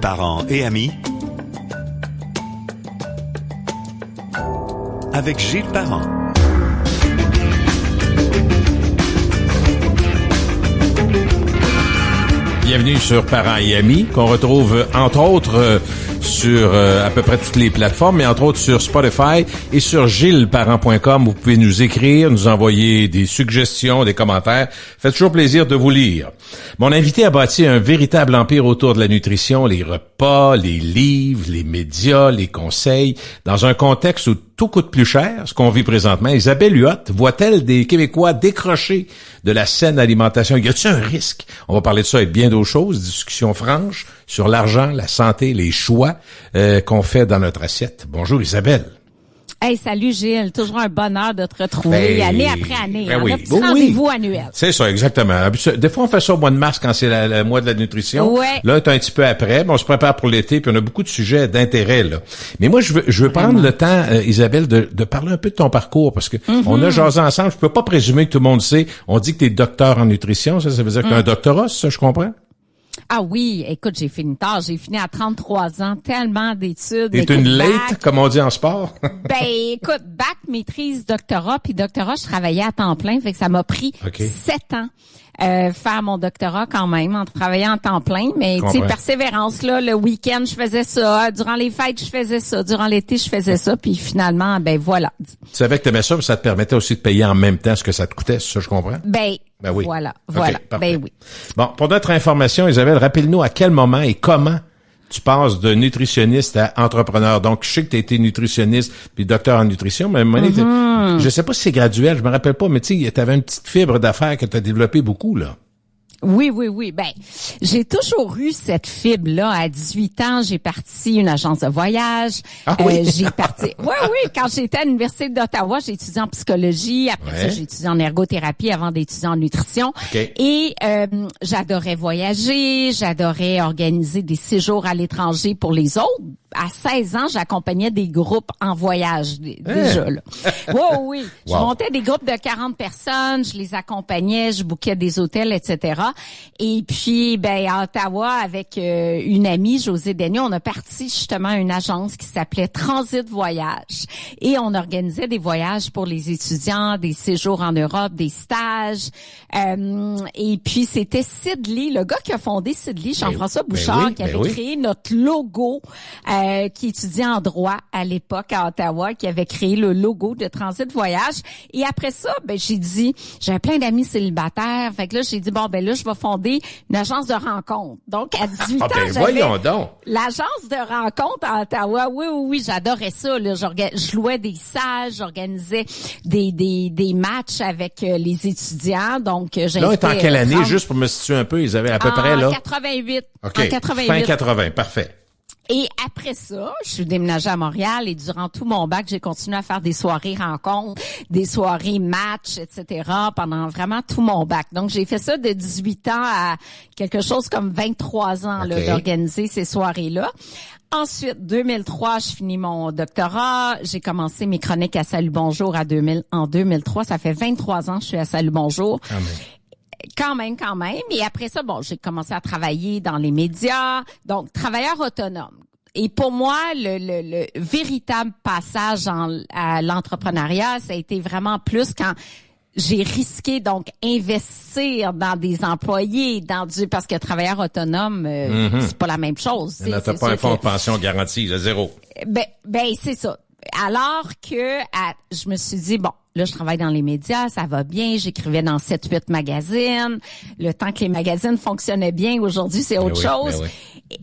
Parents et amis, avec Gilles Parent. Bienvenue sur Parents et amis, qu'on retrouve entre autres sur à peu près toutes les plateformes, mais entre autres sur Spotify et sur gillesparent.com. Vous pouvez nous écrire, nous envoyer des suggestions, des commentaires. Fait toujours plaisir de vous lire. Mon invité a bâti un véritable empire autour de la nutrition, les repas, les livres, les médias, les conseils, dans un contexte où tout coûte plus cher, ce qu'on vit présentement. Isabelle Huot voit-elle des Québécois décrocher de la saine alimentation? Y a-t-il un risque? On va parler de ça et bien d'autres choses, discussion franche sur l'argent, la santé, les choix qu'on fait dans notre assiette. Bonjour Isabelle. Hey, salut Gilles, toujours un bonheur de te retrouver année après année. Oui. Un petit rendez-vous annuel. C'est ça, exactement. Des fois, on fait ça au mois de mars quand c'est le mois de la nutrition. Ouais. Là, c'est un petit peu après, mais on se prépare pour l'été, puis on a beaucoup de sujets d'intérêt là. Mais moi, je veux prendre le temps, Isabelle, de parler un peu de ton parcours, parce que on a jasé ensemble. Je peux pas présumer que tout le monde sait. On dit que tu es docteur en nutrition, ça veut dire que tu as un doctorat, ça, je comprends? Ah oui, écoute, j'ai fini tard. J'ai fini à 33 ans, tellement d'études. T'es une late, comme on dit en sport? Ben, écoute, bac, maîtrise, doctorat. Puis doctorat, je travaillais à temps plein, fait que ça m'a pris 7 ans. Faire mon doctorat quand même, en travaillant en temps plein, mais tu sais, persévérance là, le week-end je faisais ça, durant les fêtes je faisais ça, durant l'été je faisais ça, puis finalement, ben voilà. Tu savais que t'aimais ça, mais ça te permettait aussi de payer en même temps ce que ça te coûtait, c'est ça je comprends? Ben oui. Voilà. Okay, ben oui. Bon, pour notre information, Isabelle, rappelle-nous à quel moment et comment tu passes de nutritionniste à entrepreneur. Donc, je sais que tu as été nutritionniste puis docteur en nutrition, mais à un moment donné, je sais pas si c'est graduel, je me rappelle pas, mais tu sais, tu avais une petite fibre d'affaires que tu as développée beaucoup, là. Oui. Ben, j'ai toujours eu cette fibre-là. À 18 ans, j'ai parti une agence de voyage. Ah oui? J'ai parti. Oui. Quand j'étais à l'Université d'Ottawa, j'ai étudié en psychologie. Après ça, j'ai étudié en ergothérapie avant d'étudier en nutrition. Okay. Et j'adorais voyager. J'adorais organiser des séjours à l'étranger pour les autres. À 16 ans, j'accompagnais des groupes en voyage déjà là. Oui. Je montais des groupes de 40 personnes, je les accompagnais, je bookais des hôtels, etc. Et puis, ben à Ottawa, avec une amie, Josée Daigneault, on a parti justement une agence qui s'appelait Transit Voyage. Et on organisait des voyages pour les étudiants, des séjours en Europe, des stages. Et puis, c'était Sidley, le gars qui a fondé Sidley, Jean-François Bouchard, qui avait créé notre logo, qui étudiait en droit à l'époque à Ottawa, qui avait créé le logo de Transit Voyage. Et après ça, ben j'ai dit, j'avais plein d'amis célibataires, fait que là j'ai dit bon ben là je vais fonder une agence de rencontres. Donc à 18 ans, j'avais l'agence de rencontres à Ottawa. Oui, j'adorais ça là, je louais des salles, j'organisais des matchs avec les étudiants. Donc j'invitais. Là, en quelle année, juste pour me situer un peu, ils avaient à peu près là 88. OK. En 88. Fin 80, parfait. Et après ça, je suis déménagée à Montréal et durant tout mon bac, j'ai continué à faire des soirées rencontres, des soirées matchs, etc. pendant vraiment tout mon bac. Donc, j'ai fait ça de 18 ans à quelque chose comme 23 ans là, d'organiser ces soirées-là. Ensuite, 2003, je finis mon doctorat. J'ai commencé mes chroniques à Salut Bonjour en 2003. Ça fait 23 ans que je suis à Salut Bonjour. Amen. Quand même. Et après ça, bon, j'ai commencé à travailler dans les médias, donc travailleur autonome. Et pour moi, le véritable passage à l'entrepreneuriat, ça a été vraiment plus quand j'ai risqué donc investir dans des employés, parce que travailleur autonome, c'est pas la même chose. T'as pas un fonds de pension garanti, le zéro. Ben c'est ça. Alors que je me suis dit bon. Là, je travaille dans les médias, ça va bien. J'écrivais dans 7-8 magazines. Le temps que les magazines fonctionnaient bien, aujourd'hui, c'est autre chose.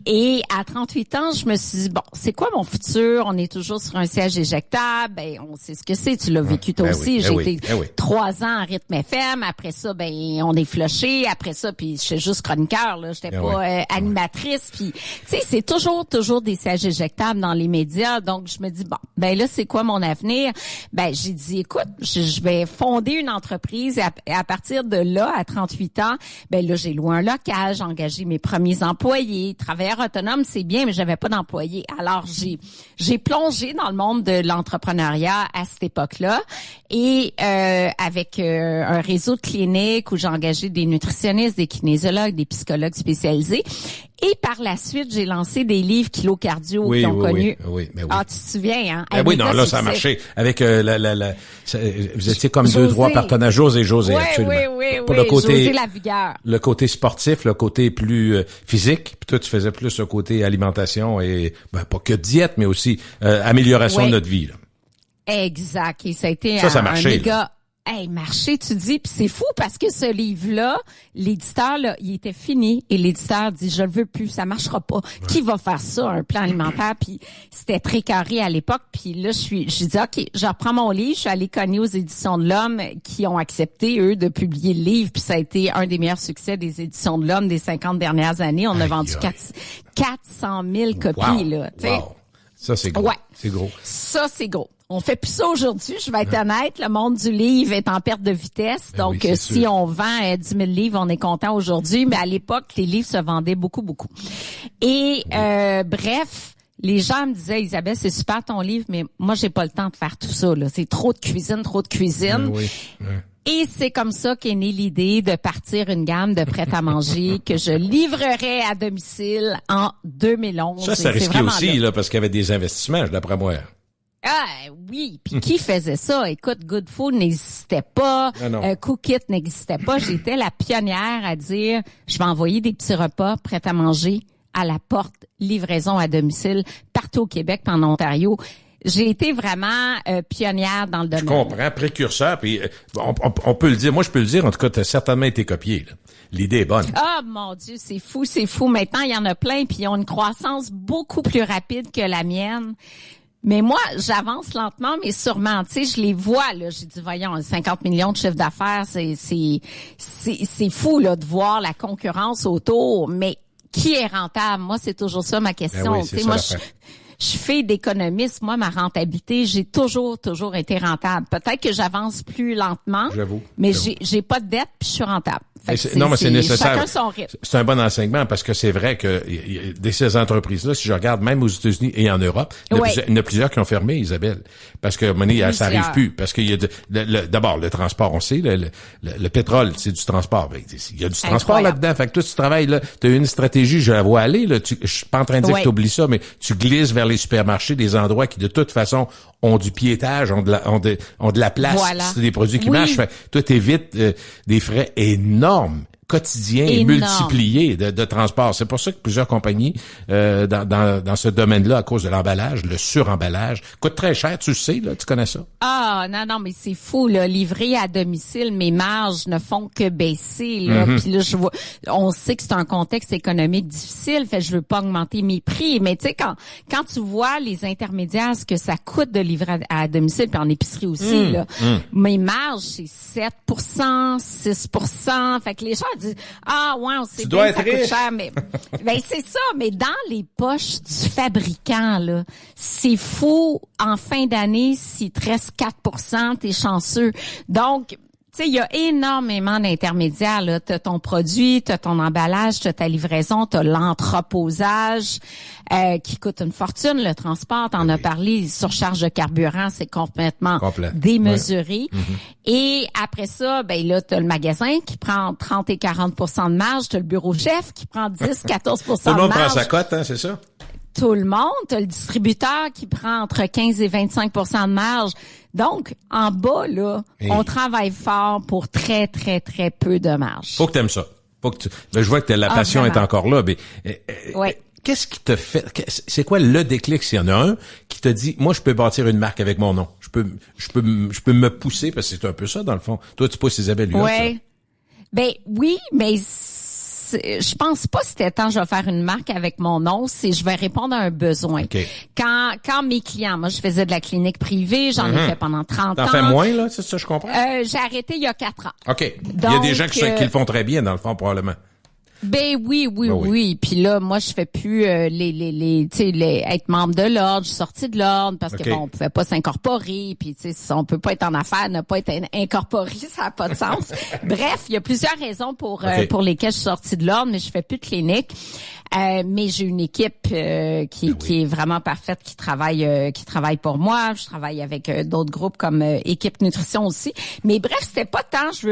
Et à 38 ans, je me suis dit, bon, c'est quoi mon futur? On est toujours sur un siège éjectable. Ben, on sait ce que c'est. Tu l'as vécu toi aussi. J'ai été 3 ans à Rythme FM. Après ça, ben, on est flushé. Après ça, puis j'étais juste chroniqueur, là. J'étais pas animatrice. Puis, tu sais, c'est toujours des sièges éjectables dans les médias. Donc, je me dis, bon, ben là, c'est quoi mon avenir? Ben, j'ai dit, écoute, je vais fonder une entreprise et à partir de là, à 38 ans, ben là, j'ai loué un local, j'ai engagé mes premiers employés. Travailleur autonome, c'est bien, mais j'avais pas d'employés. Alors, j'ai plongé dans le monde de l'entrepreneuriat à cette époque-là et avec un réseau de cliniques où j'ai engagé des nutritionnistes, des kinésiologues, des psychologues spécialisés. Et par la suite, j'ai lancé des livres Kilo Cardio qui ont connu. Oui. Ah, tu te souviens, hein? Oui, non, là, ça a marché. Avec vous étiez comme José. 2-3 partenaires, José, absolument. Oui. Pour le côté, José Lavigueur. Le côté sportif, le côté plus physique. Puis toi, tu faisais plus le côté alimentation et pas que diète, mais aussi amélioration de notre vie. Là. Exact. Et ça a été ça marchait, un méga... Hey, marché, tu dis, puis c'est fou parce que ce livre-là, l'éditeur, là, il était fini et l'éditeur dit, je le veux plus, ça marchera pas. Ouais. Qui va faire ça, un plan alimentaire? Puis c'était très carré à l'époque. Puis là, j'ai dit, OK, je reprends mon livre. Je suis allée cogner aux Éditions de l'Homme qui ont accepté, eux, de publier le livre. Puis ça a été un des meilleurs succès des Éditions de l'Homme des 50 dernières années. On a vendu 400 000 copies, là. Wow. Ça, c'est gros. Ouais. C'est gros. Ça, c'est gros. On fait plus ça aujourd'hui, je vais être honnête. Le monde du livre est en perte de vitesse. Donc, si on vend 10 000 livres, on est content aujourd'hui. Mais à l'époque, les livres se vendaient beaucoup. Et bref, les gens me disaient, Isabelle, c'est super ton livre, mais moi, j'ai pas le temps de faire tout ça. Là. C'est trop de cuisine. Et c'est comme ça qu'est née l'idée de partir une gamme de prêt-à-manger que je livrerai à domicile en 2011. Ça risquait aussi, là, parce qu'il y avait des investissements, d'après moi. Ah oui, puis qui faisait ça? Écoute, Good Food n'existait pas, Cook It n'existait pas. J'étais la pionnière à dire, je vais envoyer des petits repas prêts à manger à la porte, livraison à domicile, partout au Québec, en Ontario. J'ai été vraiment pionnière dans le domaine. Je comprends, précurseur, puis on peut le dire. Moi, je peux le dire. En tout cas, tu as certainement été copié. Là. L'idée est bonne. Ah, mon Dieu, c'est fou. Maintenant, il y en a plein, puis ils ont une croissance beaucoup plus rapide que la mienne. Mais moi, j'avance lentement, mais sûrement. Tu sais, je les vois, là. J'ai dit, voyons, 50 millions de chiffre d'affaires, c'est fou, là, de voir la concurrence autour. Mais qui est rentable? Moi, c'est toujours ça ma question. Ben oui, tu sais, moi, je fais d'économisme. Moi, ma rentabilité, j'ai toujours été rentable. Peut-être que j'avance plus lentement. J'avoue. Mais j'ai pas de dette, puis je suis rentable. Mais c'est nécessaire. Chacun son rythme. C'est un bon enseignement parce que c'est vrai que ces entreprises-là, si je regarde même aux États-Unis et en Europe, il y en a plusieurs qui ont fermé, Isabelle, parce que ça arrive plus, parce qu'il y a d'abord le transport, on sait, le pétrole, c'est du transport. Il y a du transport là-dedans. Fait que toi, tu travailles là, tu as une stratégie, je la vois aller. Là, je suis pas en train de dire que tu oublies ça, mais tu glisses vers les supermarchés, des endroits qui de toute façon ont du piétage, ont de la place. Voilà. C'est des produits qui marchent. Fait, toi, t'évites des frais énormes quotidien et multiplié de transport. C'est pour ça que plusieurs compagnies dans ce domaine-là, à cause de l'emballage, le suremballage, coûte très cher, tu le sais, là, tu connais ça? Ah, non, mais c'est fou, là. Livrer à domicile, mes marges ne font que baisser, là. Puis là, on sait que c'est un contexte économique difficile, fait que je veux pas augmenter mes prix. Mais tu sais, quand tu vois les intermédiaires, ce que ça coûte de livrer à domicile, puis en épicerie aussi, là, mes marges, c'est 7%, 6%. Fait que les gens disent, on sait bien, ça coûte cher, mais c'est ça, mais dans les poches du fabricant, là, c'est fou, en fin d'année, s'il te reste 4%, t'es chanceux. Donc, tu sais, il y a énormément d'intermédiaires, là. T'as ton produit, t'as ton emballage, t'as ta livraison, t'as l'entreposage, qui coûte une fortune, le transport, t'en as parlé, surcharge de carburant, c'est complètement démesuré. Et après ça, là, t'as le magasin qui prend 30 et 40% de marge, t'as le bureau chef qui prend 10, 14% de marge. Tout le monde prend sa cote, hein, c'est ça? Tout le monde. T'as le distributeur qui prend entre 15 et 25% de marge. Donc, en bas, là, on travaille fort pour très, très, très peu de marge. Faut que t'aimes ça. Je vois que la passion est encore là. Mais, qu'est-ce qui te fait, c'est quoi le déclic, s'il y en a un, qui te dit, moi, je peux bâtir une marque avec mon nom. Je peux me pousser, parce que c'est un peu ça, dans le fond. Toi, tu pousses Isabelle Huot. Oui. Oui, mais je pense pas que c'était temps je vais faire une marque avec mon nom, c'est je vais répondre à un besoin. Okay. Quand mes clients, moi je faisais de la clinique privée, j'en ai fait pendant 30 ans. T'en fais moins, là, c'est ça, je comprends? J'ai arrêté il y a 4 ans. OK. Donc, il y a des gens qui le font très bien, dans le fond, probablement. Oui. Puis là, moi, je fais plus être membre de l'ordre. Je suis sortie de l'ordre parce que on pouvait pas s'incorporer. Puis tu sais, on peut pas être en affaires, ne pas être incorporé, ça a pas de sens. Bref, il y a plusieurs raisons pour lesquelles je suis sortie de l'ordre, mais je fais plus de clinique. Mais j'ai une équipe qui est vraiment parfaite, qui travaille pour moi. Je travaille avec d'autres groupes comme Équipe Nutrition aussi. Mais bref, c'était pas tant je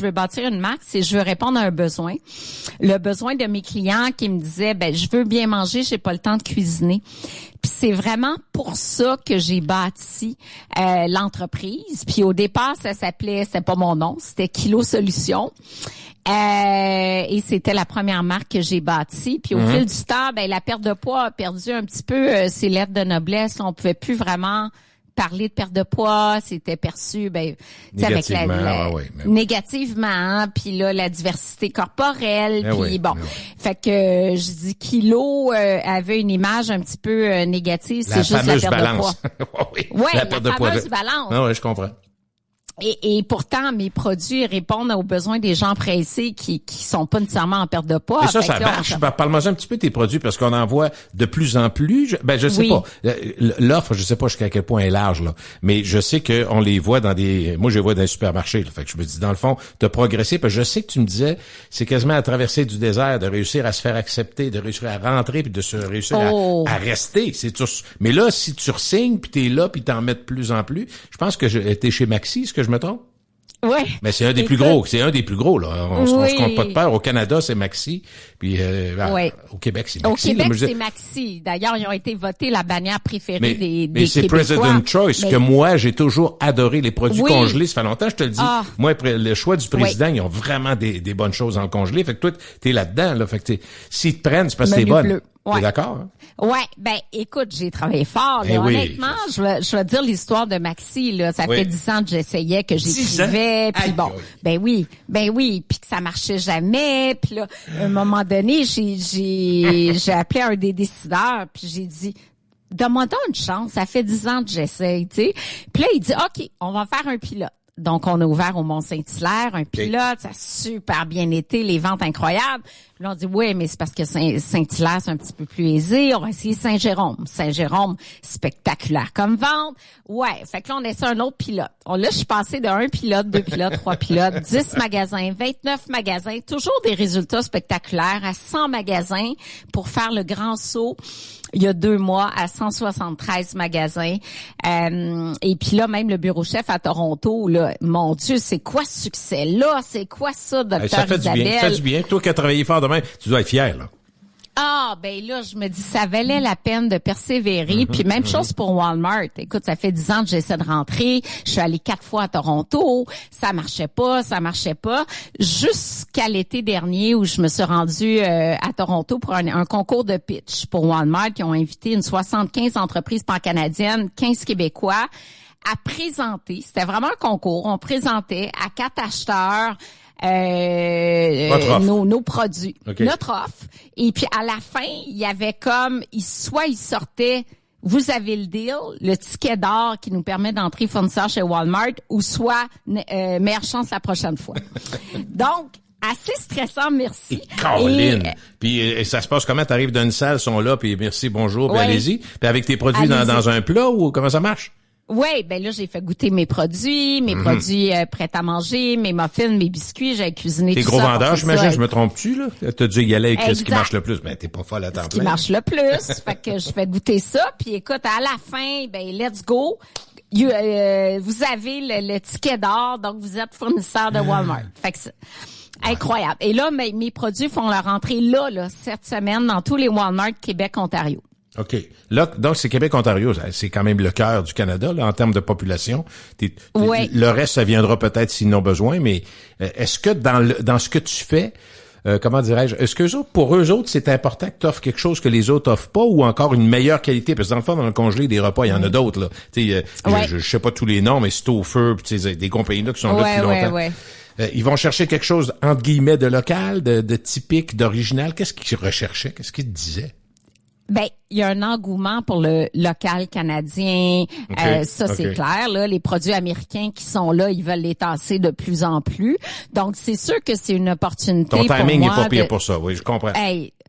veux bâtir une marque, c'est je veux répondre à un besoin. Le besoin de mes clients qui me disaient je veux bien manger, j'ai pas le temps de cuisiner. Puis c'est vraiment pour ça que j'ai bâti l'entreprise. Puis au départ, c'était pas mon nom, c'était Kilo Solutions. Et c'était la première marque que j'ai bâtie. Puis au fil du temps, la perte de poids a perdu un petit peu ses lettres de noblesse. On pouvait plus vraiment parler de perte de poids, c'était perçu négativement, avec négativement, puis là la diversité corporelle, fait que je dis Kilo avait une image un petit peu négative, c'est juste la perte balance. de poids. La perte de poids. Fameuse balance. Ah ouais, je comprends. Et pourtant, mes produits répondent aux besoins des gens pressés qui sont pas nécessairement en perte de poids. Et ça marche. Parle-moi un petit peu de tes produits, parce qu'on en voit de plus en plus. Je sais pas. L'offre, je sais pas jusqu'à quel point elle est large, là. Mais je sais qu'on les voit moi, je les vois dans les supermarchés, là. Fait que je me dis, dans le fond, t'as progressé, parce que je sais que tu me disais, c'est quasiment à traverser du désert, de réussir à se faire accepter, de réussir à rentrer, puis de se réussir à rester. Mais là, si tu re-signes, puis t'es là, puis t'en mets de plus en plus, je pense que t'es chez Maxi, est-ce que je me trompe? Ouais. Mais c'est un des plus gros. C'est un des plus gros, là. On se compte pas de peur. Au Canada, c'est Maxi. Puis, au Québec, c'est Maxi. Au Québec, c'est Maxi. D'ailleurs, ils ont été votés la bannière préférée des mais c'est Québécois. President Choice, que moi, j'ai toujours adoré les produits congelés. Ça fait longtemps, je te le dis. Moi, le choix du président, ils ont vraiment des bonnes choses dans le congelé. Fait que toi, t'es là-dedans, là. Fait que s'ils te prennent, c'est parce que t'es bonne. T'es d'accord? Hein? Ouais, écoute, j'ai travaillé fort. Là, honnêtement, je vais te dire l'histoire de Maxi. Là, ça fait 10 ans que j'essayais, que j'écrivais. Puis ben oui, puis que ça marchait jamais. Puis là, à un moment donné, j'ai appelé un des décideurs, puis j'ai dit, donne-moi donc une chance. Ça fait 10 ans que j'essaye, tu sais. Puis là, il dit, OK, on va faire un pilote. Donc, on a ouvert au Mont-Saint-Hilaire, un pilote, ça a super bien été, les ventes incroyables. Puis là, on dit, oui, mais c'est parce que Saint-Hilaire, c'est un petit peu plus aisé. On va essayer Saint-Jérôme. Saint-Jérôme, spectaculaire comme vente. Ouais, fait que là, on essaie un autre pilote. Là, je suis passée de 1 pilote, 2 pilotes, 3 pilotes, 10 magasins, 29 magasins, toujours des résultats spectaculaires, à 100 magasins pour faire le grand saut. Il y a 2 mois, à 173 magasins. Et puis là, même le bureau chef à Toronto, là, mon Dieu, c'est quoi ce succès-là? C'est quoi ça, docteur Ça fait Isabelle? du bien, ça fait du bien. Toi qui as travaillé fort demain, tu dois être fier, là. Là, je me dis, ça valait la peine de persévérer. Puis même chose pour Walmart. Écoute, ça fait 10 ans que j'essaie de rentrer. Je suis allée 4 fois à Toronto. Ça marchait pas. Jusqu'à l'été dernier où je me suis rendue à Toronto pour un concours de pitch pour Walmart qui ont invité une 75 entreprises pan-canadiennes, 15 Québécois à présenter. C'était vraiment un concours. On présentait à 4 acheteurs nos produits, notre offre. Et puis à la fin, il y avait il sortait, vous avez le deal, le ticket d'or qui nous permet d'entrer fournisseur chez Walmart, ou soit meilleure chance la prochaine fois. Donc, assez stressant, merci. Et Caroline! Puis ça se passe comment? T'arrives dans une salle, sont là, puis merci, bonjour, puis allez-y. Puis avec tes produits dans un plat, ou comment ça marche? Oui, là, j'ai fait goûter mes produits prêts à manger, mes muffins, mes biscuits, j'ai cuisiné tout ça. T'es gros vendeur, j'imagine, je me trompe-tu, là? T'as dû y aller avec ce qui marche le plus. Ben, t'es pas folle à temps plein. Ce qui marche le plus. Fait que je fais goûter ça, puis écoute, à la fin, let's go. Vous avez le ticket d'or, donc vous êtes fournisseur de Walmart. Fait que incroyable. Et là, mes produits font leur entrée là, cette semaine, dans tous les Walmart Québec, Ontario. OK. Là, donc, c'est Québec-Ontario. C'est quand même le cœur du Canada, là, en termes de population. Le reste, ça viendra peut-être s'ils n'ont besoin, mais est-ce que dans ce que tu fais, comment dirais-je, est-ce que pour eux autres, c'est important que tu offres quelque chose que les autres offrent pas, ou encore une meilleure qualité? Parce que dans le fond, dans le congelé des repas, il y en a d'autres, là. Tu sais, je sais pas tous les noms, mais c'est au feu, puis tu sais, des compagnies-là qui sont là depuis longtemps. Ils vont chercher quelque chose, entre guillemets, de local, de typique, d'original. Qu'est-ce qu'ils recherchaient? Qu'est-ce qu'ils te disaient? Il y a un engouement pour le local canadien. C'est clair, là. Les produits américains qui sont là, ils veulent les tasser de plus en plus. Donc, c'est sûr que c'est une opportunité pour moi. Ton timing est pas pire pour ça, oui, je comprends.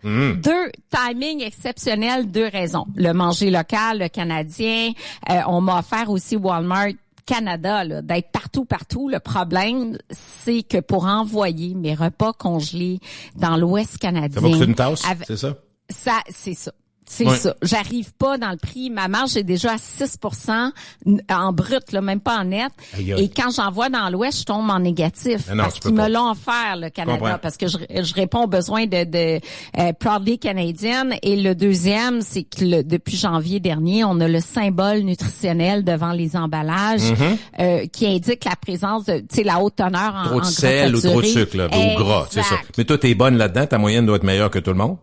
Deux timing exceptionnels, 2 raisons. Le manger local, le canadien. On m'a offert aussi Walmart Canada, là, d'être partout. Le problème, c'est que pour envoyer mes repas congelés dans l'Ouest canadien... Ça va coûter une tasse, c'est ça? C'est ça. C'est ça. J'arrive pas dans le prix. Ma marge est déjà à 6% en brut, là, même pas en net. Aïe, aïe. Et quand j'envoie dans l'Ouest, je tombe en négatif. Non, parce qu'ils me l'ont offert, le Canada. Parce que je réponds aux besoins de Proudly canadienne. Et le deuxième, c'est que depuis janvier dernier, on a le symbole nutritionnel devant les emballages qui indique la présence de, tu sais, la haute teneur en trop de sel ou trop de sucre, là, ou gras, c'est ça. Mais toi, t'es bonne là-dedans. Ta moyenne doit être meilleure que tout le monde.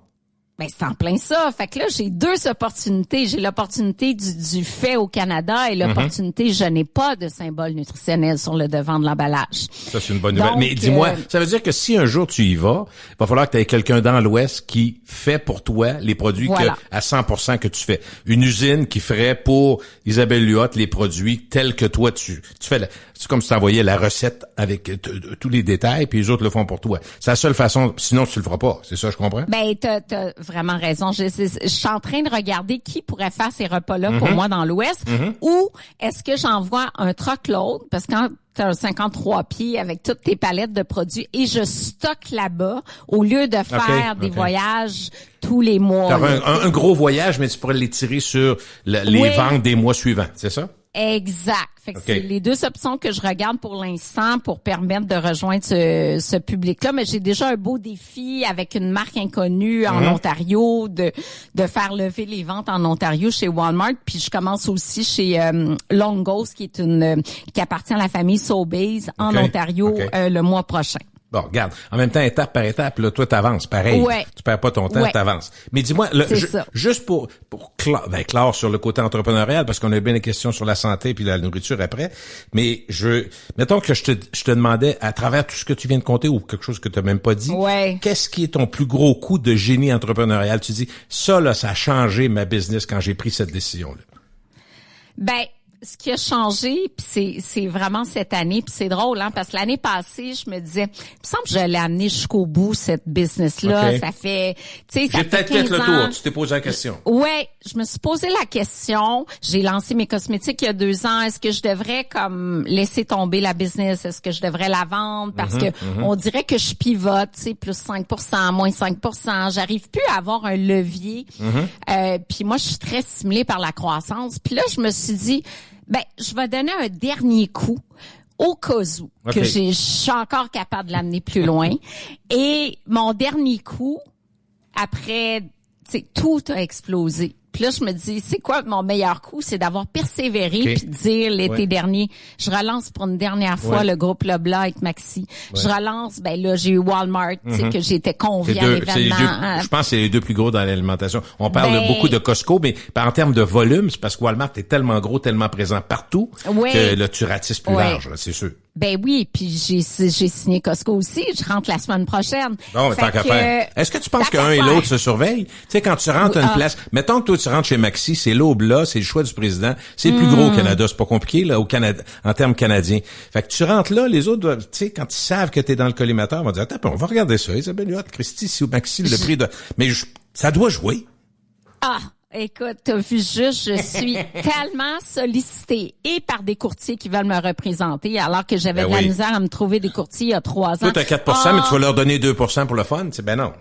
Ben, c'est en plein ça. Fait que là, j'ai deux opportunités. J'ai l'opportunité du fait au Canada et l'opportunité, je n'ai pas de symbole nutritionnel sur le devant de l'emballage. Ça, c'est une bonne nouvelle. Donc, mais dis-moi, ça veut dire que si un jour tu y vas, il va falloir que tu aies quelqu'un dans l'Ouest qui fait pour toi les produits à 100% que tu fais. Une usine qui ferait pour Isabelle Luot les produits tels que toi tu fais. C'est comme si tu envoyais la recette avec tous les détails, puis les autres le font pour toi. C'est la seule façon, sinon tu le feras pas. C'est ça, je comprends? Ben, t'as vraiment raison. Je suis en train de regarder qui pourrait faire ces repas-là pour moi dans l'Ouest, ou est-ce que j'envoie un truckload, parce que quand t'as un 53 pieds avec toutes tes palettes de produits et je stocke là-bas au lieu de faire des voyages tous les mois. T'as un gros voyage, mais tu pourrais l'étirer sur les ventes des mois suivants, c'est ça? Exact. Fait que c'est les deux options que je regarde pour l'instant pour permettre de rejoindre ce public-là. Mais j'ai déjà un beau défi avec une marque inconnue en Ontario de faire lever les ventes en Ontario chez Walmart. Puis je commence aussi chez Longos, qui appartient à la famille Sobeys en Ontario le mois prochain. Bon, regarde, en même temps, étape par étape, là, toi, t'avances, pareil. Tu perds pas ton temps, t'avances. Mais dis-moi, juste pour clore sur le côté entrepreneurial, parce qu'on a bien des questions sur la santé puis la nourriture après, mais mettons que je te demandais, à travers tout ce que tu viens de compter ou quelque chose que tu n'as même pas dit, qu'est-ce qui est ton plus gros coup de génie entrepreneurial? Tu dis, ça, là, ça a changé ma business quand j'ai pris cette décision-là. Ben, ce qui a changé, puis c'est vraiment cette année, puis c'est drôle, hein, parce que l'année passée, je me disais, il me semble que je l'ai amené jusqu'au bout, cette business-là. Ça fait, tu sais, ça fait 15 ans. J'ai peut-être fait le tour, tu t'es posé la question. Ouais, je me suis posé la question. J'ai lancé mes cosmétiques il y a 2 ans. Est-ce que je devrais comme laisser tomber la business? Est-ce que je devrais la vendre? Parce que on dirait que je pivote, tu sais, plus 5%, moins 5%. J'arrive plus à avoir un levier. Puis moi, je suis très stimulée par la croissance. Puis là, je me suis dit, ben, je vais donner un dernier coup au cas où que je suis encore capable de l'amener plus loin. Et mon dernier coup, après, tu sais, tout a explosé. Puis là, je me dis, c'est quoi mon meilleur coup? C'est d'avoir persévéré puis de dire l'été dernier, je relance pour une dernière fois le groupe Loblaw avec Maxi. Je relance, ben là, j'ai eu Walmart, tu sais, que j'étais conviée à l'événement. Je pense que c'est les deux plus gros dans l'alimentation. On parle beaucoup de Costco, mais en termes de volume, c'est parce que Walmart est tellement gros, tellement présent partout que là, tu ratisses plus large, là, c'est sûr. Ben oui, puis j'ai signé Costco aussi. Je rentre la semaine prochaine. Bon, tant qu'à faire. Est-ce que tu penses qu'un et l'autre se surveillent? Tu sais, quand tu rentres à une place, mettons que toi tu rentres chez Maxi, c'est l'aube là, c'est le choix du président, c'est le plus gros au Canada, c'est pas compliqué là au Canada en termes canadiens. Fait que tu rentres là, les autres doivent, tu sais, quand ils savent que t'es dans le collimateur, on va dire attends, on va regarder ça, Isabelle Huot, Christy, si au Maxi le prix de, mais ça doit jouer. Écoute, t'as vu juste, je suis tellement sollicitée et par des courtiers qui veulent me représenter, alors que j'avais de la misère à me trouver des courtiers il y a 3 ans. Toi, t'as 4%, mais tu vas leur donner 2% pour le fun? Ben non.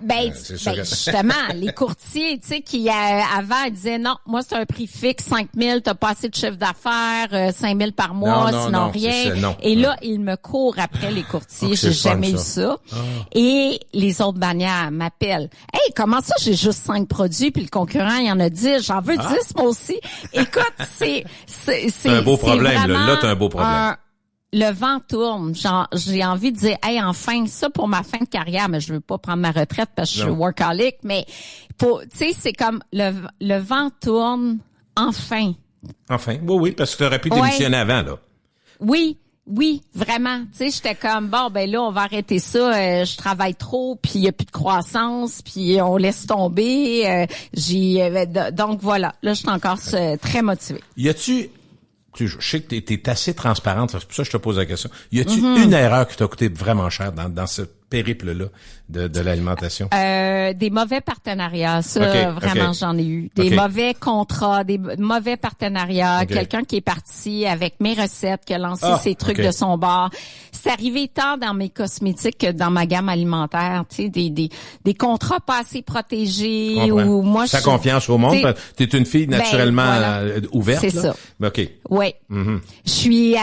Justement, les courtiers, tu sais, qui avant, ils disaient non, moi, c'est un prix fixe, 5 000, t'as pas assez de chiffre d'affaires, 5 000 par mois, sinon rien. Et là, ils me courent après les courtiers. J'ai jamais eu ça. Et les autres bannières m'appellent. Hey, comment ça, j'ai juste 5 produits, puis le concurrent, il y en a 10. J'en veux 10, moi aussi. Écoute, c'est un beau problème, là, t'as un beau problème. Le vent tourne. J'ai envie de dire, hey, enfin, ça pour ma fin de carrière, mais je veux pas prendre ma retraite parce que je suis workaholic, mais tu sais, c'est comme le vent tourne, enfin. Enfin, oui, parce que t'aurais pu démissionner avant, là. Oui, vraiment. Tu sais, j'étais comme bon, ben là, on va arrêter ça. Je travaille trop, puis il y a plus de croissance, puis on laisse tomber. Donc voilà. Là, je suis encore très motivée. Y a-tu, je sais que t'es assez transparente, c'est pour ça que je te pose la question. Y a-tu une erreur qui t'a coûté vraiment cher dans cette périple-là de l'alimentation? Des mauvais partenariats, ça, vraiment, j'en ai eu. Des mauvais contrats, des mauvais partenariats. Quelqu'un qui est parti avec mes recettes, qui a lancé ses trucs de son bar. C'est arrivé tant dans mes cosmétiques que dans ma gamme alimentaire, tu sais, des contrats pas assez protégés ou moi Sa confiance au monde. T'es une fille naturellement ouverte. C'est ça. OK. Oui. Je suis,